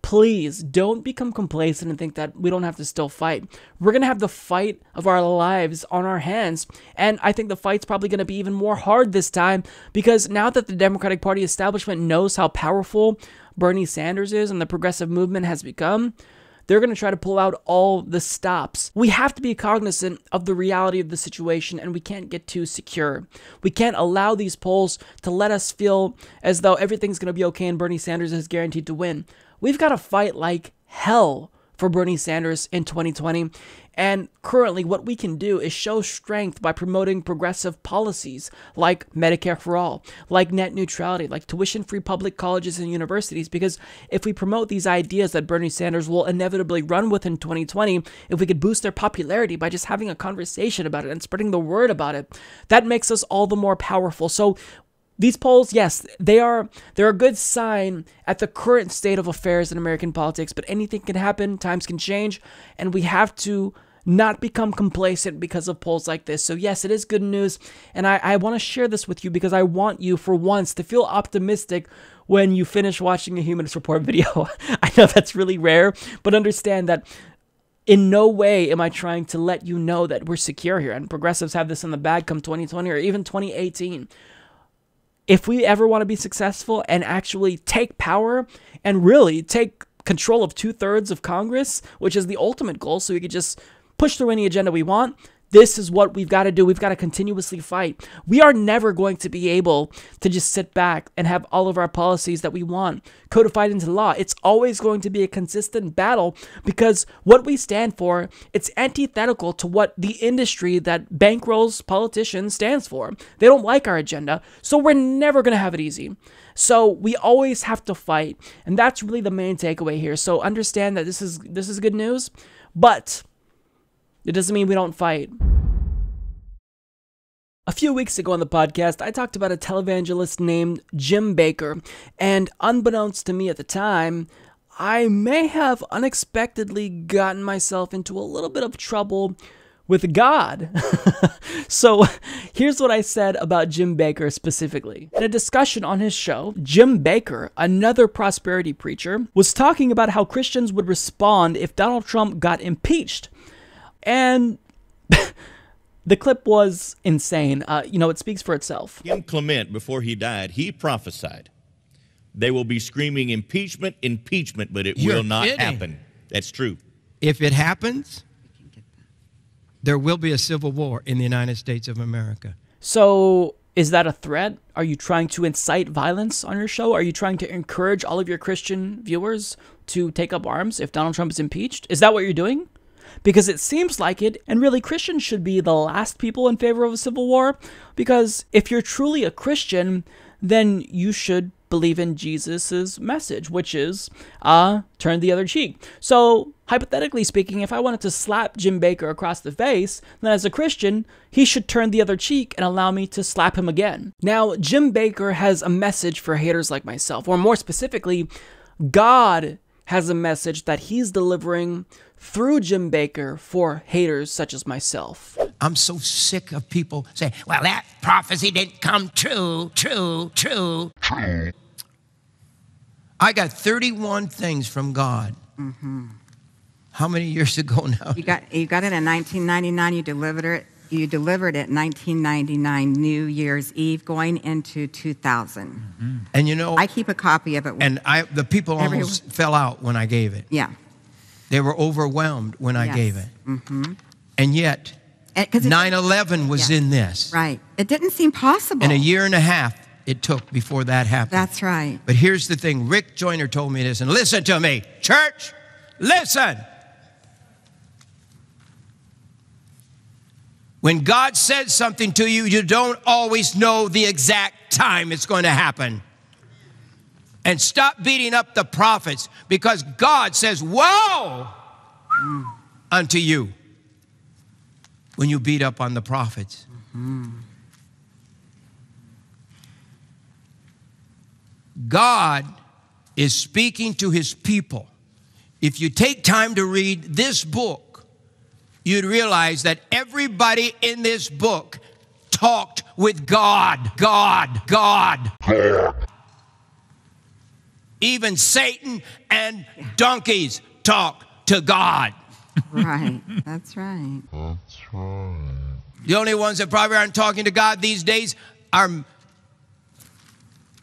please don't become complacent and think that we don't have to still fight. We're going to have the fight of our lives on our hands. And I think the fight's probably going to be even more hard this time because now that the Democratic Party establishment knows how powerful Bernie Sanders is and the progressive movement has become, they're going to try to pull out all the stops. We have to be cognizant of the reality of the situation and we can't get too secure. We can't allow these polls to let us feel as though everything's going to be okay and Bernie Sanders is guaranteed to win. We've got to fight like hell for Bernie Sanders in 2020. And currently what we can do is show strength by promoting progressive policies like Medicare for all, like net neutrality, like tuition-free public colleges and universities. Because if we promote these ideas that Bernie Sanders will inevitably run with in 2020, if we could boost their popularity by just having a conversation about it and spreading the word about it, that makes us all the more powerful. So these polls, yes, they're a good sign at the current state of affairs in American politics, but anything can happen, times can change, and we have to not become complacent because of polls like this. So yes, it is good news, and I want to share this with you because I want you, for once, to feel optimistic when you finish watching a Humanist Report video. I know that's really rare, but understand that in no way am I trying to let you know that we're secure here, and progressives have this in the bag come 2020 or even 2018. If we ever want to be successful and actually take power and really take control of 2/3 of Congress, which is the ultimate goal, so we could just push through any agenda we want, this is what we've got to do. We've got to continuously fight. We are never going to be able to just sit back and have all of our policies that we want codified into law. It's always going to be a consistent battle because what we stand for, it's antithetical to what the industry that bankrolls politicians stands for. They don't like our agenda, so we're never going to have it easy. So we always have to fight, and that's really the main takeaway here. So understand that this is good news, but it doesn't mean we don't fight. A few weeks ago on the podcast, I talked about a televangelist named Jim Bakker, and unbeknownst to me at the time, I may have unexpectedly gotten myself into a little bit of trouble with God. So here's what I said about Jim Bakker specifically. In a discussion on his show, Jim Bakker, another prosperity preacher, was talking about how Christians would respond if Donald Trump got impeached. And the clip was insane. It speaks for itself. Jim Clement, before he died, he prophesied they will be screaming impeachment, impeachment, but it will not happen. That's true. If it happens, there will be a civil war in the United States of America. So is that a threat? Are you trying to incite violence on your show? Are you trying to encourage all of your Christian viewers to take up arms if Donald Trump is impeached? Is that what you're doing? Because it seems like it, and really Christians should be the last people in favor of a civil war, because if you're truly a Christian, then you should believe in Jesus's message, which is turn the other cheek. So hypothetically speaking, if I wanted to slap Jim Baker across the face, then as a Christian, he should turn the other cheek and allow me to slap him again. Now, Jim Baker has a message for haters like myself, or more specifically, God has a message that he's delivering through Jim Baker for haters such as myself. I'm so sick of people saying, well, that prophecy didn't come true. I got 31 things from God. Mm-hmm. How many years ago now? You got it in 1999. You delivered it 1999, New Year's Eve, going into 2000. Mm-hmm. And you know, I keep a copy of it. And the people almost fell out when I gave it. Yeah. They were overwhelmed when I gave it. Mm-hmm. And yet, 9/11 was in this. Right. It didn't seem possible. And a year and a half it took before that happened. That's right. But here's the thing. Rick Joyner told me this, and listen to me. Church, listen. When God says something to you, you don't always know the exact time it's going to happen. And stop beating up the prophets, because God says, woe unto you when you beat up on the prophets. Mm-hmm. God is speaking to his people. If you take time to read this book, you'd realize that everybody in this book talked with God. Even Satan and donkeys talk to God. Right. That's right. The only ones that probably aren't talking to God these days are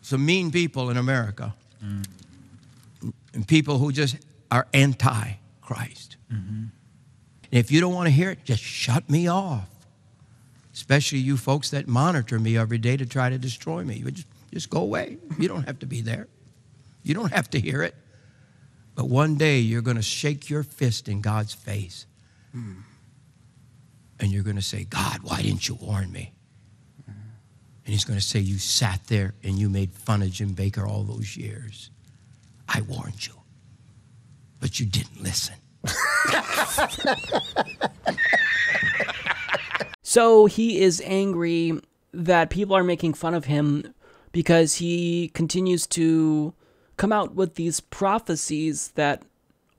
some mean people in America. And people who just are anti-Christ. Mm-hmm. If you don't want to hear it, just shut me off. Especially you folks that monitor me every day to try to destroy me. Just go away. You don't have to be there. You don't have to hear it. But one day you're going to shake your fist in God's face. And you're going to say, God, why didn't you warn me? And he's going to say, you sat there and you made fun of Jim Baker all those years. I warned you, but you didn't listen. So he is angry that people are making fun of him because he continues to come out with these prophecies that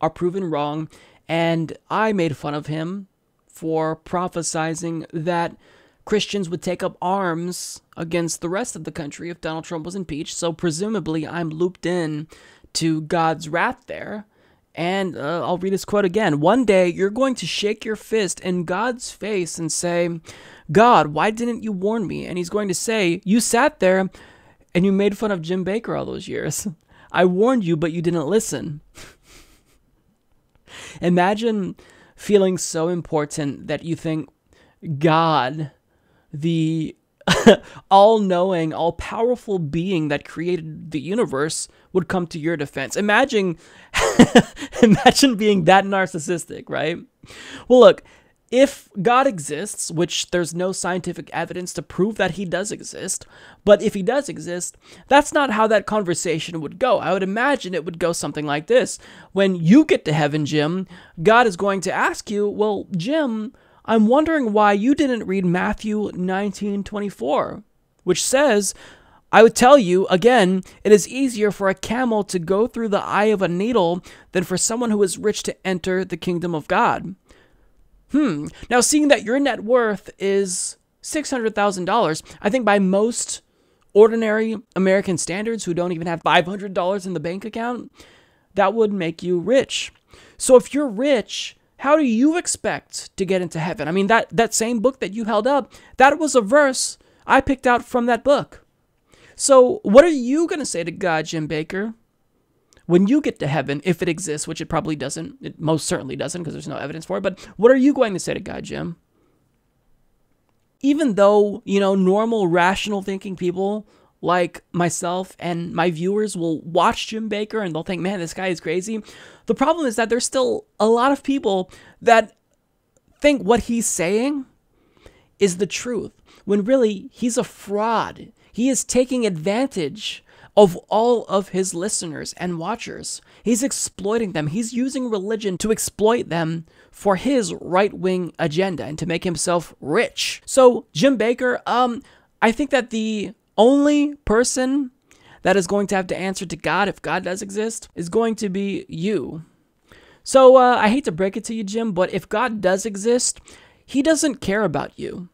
are proven wrong. And I made fun of him for prophesizing that Christians would take up arms against the rest of the country if Donald Trump was impeached. So presumably I'm looped in to God's wrath there. And I'll read his quote again. One day you're going to shake your fist in God's face and say, God, why didn't you warn me? And he's going to say, you sat there and you made fun of Jim Baker all those years. I warned you, but you didn't listen. Imagine feeling so important that you think God, the all-knowing, all-powerful being that created the universe, would come to your defense. Imagine being that narcissistic, right? Well, look, if God exists, which there's no scientific evidence to prove that he does exist, but if he does exist, that's not how that conversation would go. I would imagine it would go something like this. When you get to heaven, Jim, God is going to ask you, well, Jim, I'm wondering why you didn't read Matthew 19:24, which says, I would tell you, again, it is easier for a camel to go through the eye of a needle than for someone who is rich to enter the kingdom of God. Now, seeing that your net worth is $600,000, I think by most ordinary American standards who don't even have $500 in the bank account, that would make you rich. So if you're rich, how do you expect to get into heaven? I mean, that same book that you held up, that was a verse I picked out from that book. So what are you going to say to God, Jim Baker? when you get to heaven, if it exists, which it probably doesn't, it most certainly doesn't because there's no evidence for it, but what are you going to say to God, Jim? Even though, normal, rational thinking people like myself and my viewers will watch Jim Baker and they'll think, man, this guy is crazy. The problem is that there's still a lot of people that think what he's saying is the truth, when really he's a fraud. He is taking advantage of all of his listeners and watchers. He's exploiting them. He's using religion to exploit them for his right-wing agenda and to make himself rich. So, Jim Baker, I think that the only person that is going to have to answer to God, if God does exist, is going to be you. So, I hate to break it to you, Jim, but if God does exist, he doesn't care about you.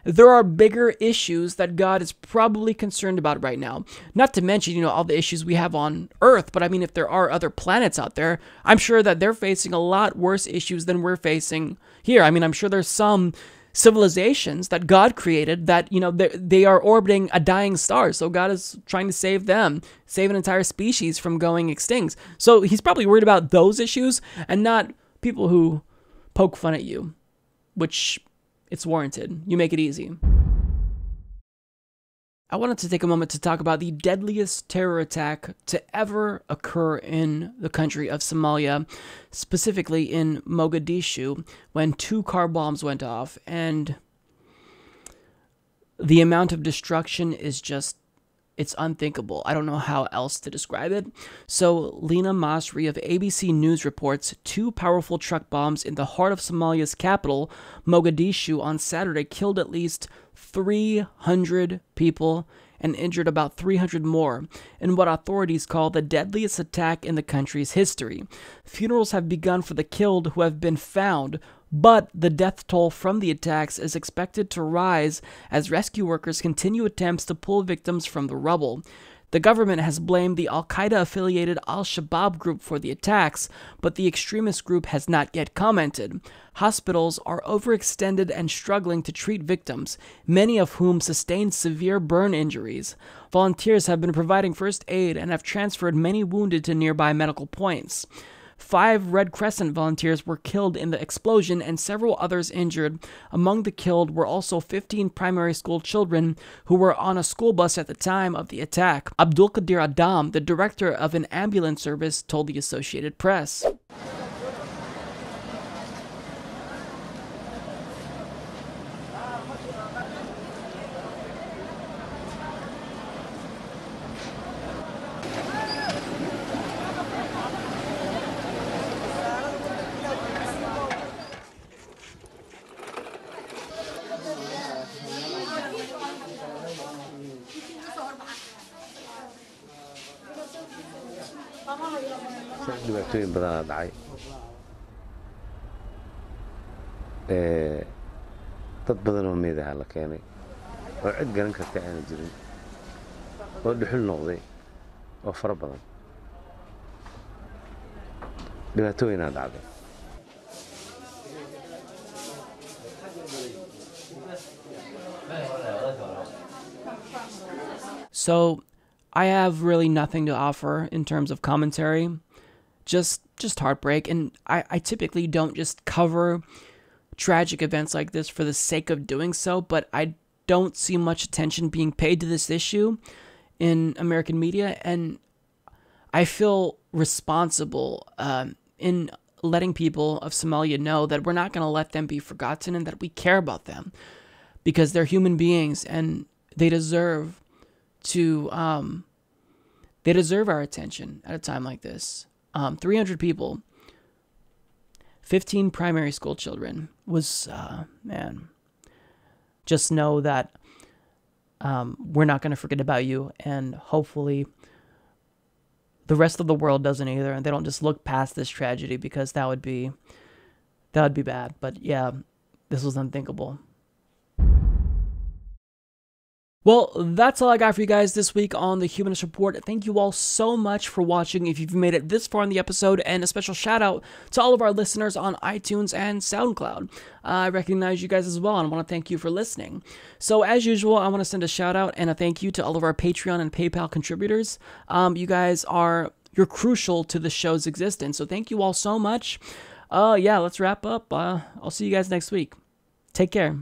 There are bigger issues that God is probably concerned about right now. Not to mention, all the issues we have on Earth. But I mean, if there are other planets out there, I'm sure that they're facing a lot worse issues than we're facing here. I mean, I'm sure there's some civilizations that God created that, they are orbiting a dying star. So God is trying to save them, save an entire species from going extinct. So he's probably worried about those issues and not people who poke fun at you, which... it's warranted. You make it easy. I wanted to take a moment to talk about the deadliest terror attack to ever occur in the country of Somalia, specifically in Mogadishu, when 2 car bombs went off, and the amount of destruction is just, it's unthinkable. I don't know how else to describe it. So, Lena Masri of ABC News reports 2 powerful truck bombs in the heart of Somalia's capital, Mogadishu, on Saturday killed at least 300 people and injured about 300 more in what authorities call the deadliest attack in the country's history. Funerals have begun for the killed who have been found, but the death toll from the attacks is expected to rise as rescue workers continue attempts to pull victims from the rubble. The government has blamed the Al-Qaeda-affiliated Al-Shabaab group for the attacks, but the extremist group has not yet commented. Hospitals are overextended and struggling to treat victims, many of whom sustained severe burn injuries. Volunteers have been providing first aid and have transferred many wounded to nearby medical points. 5 Red Crescent volunteers were killed in the explosion and several others injured. Among the killed were also 15 primary school children who were on a school bus at the time of the attack. Abdul Qadir Adam, the director of an ambulance service, told the Associated Press. dhibaatooyin badanaa dhacay dad badan oo meedaha la keenay oo cid garan karta aan jirin oo dhuxul noqday oo fara badan dhibaatooyin dhacday. So I have really nothing to offer in terms of commentary, just heartbreak. And I typically don't just cover tragic events like this for the sake of doing so, but I don't see much attention being paid to this issue in American media, and I feel responsible in letting people of Somalia know that we're not going to let them be forgotten and that we care about them because they're human beings and they deserve to they deserve our attention at a time like this. 300 people, 15 primary school children was man, just know that we're not going to forget about you, and hopefully the rest of the world doesn't either, and they don't just look past this tragedy, because that would be bad. But yeah, this was unthinkable. Well, that's all I got for you guys this week on the Humanist Report. Thank you all so much for watching if you've made it this far in the episode, and a special shout out to all of our listeners on iTunes and SoundCloud. I recognize you guys as well, and I want to thank you for listening. So as usual, I want to send a shout out and a thank you to all of our Patreon and PayPal contributors. You guys are you're crucial to the show's existence. So thank you all so much. Yeah, let's wrap up. I'll see you guys next week. Take care.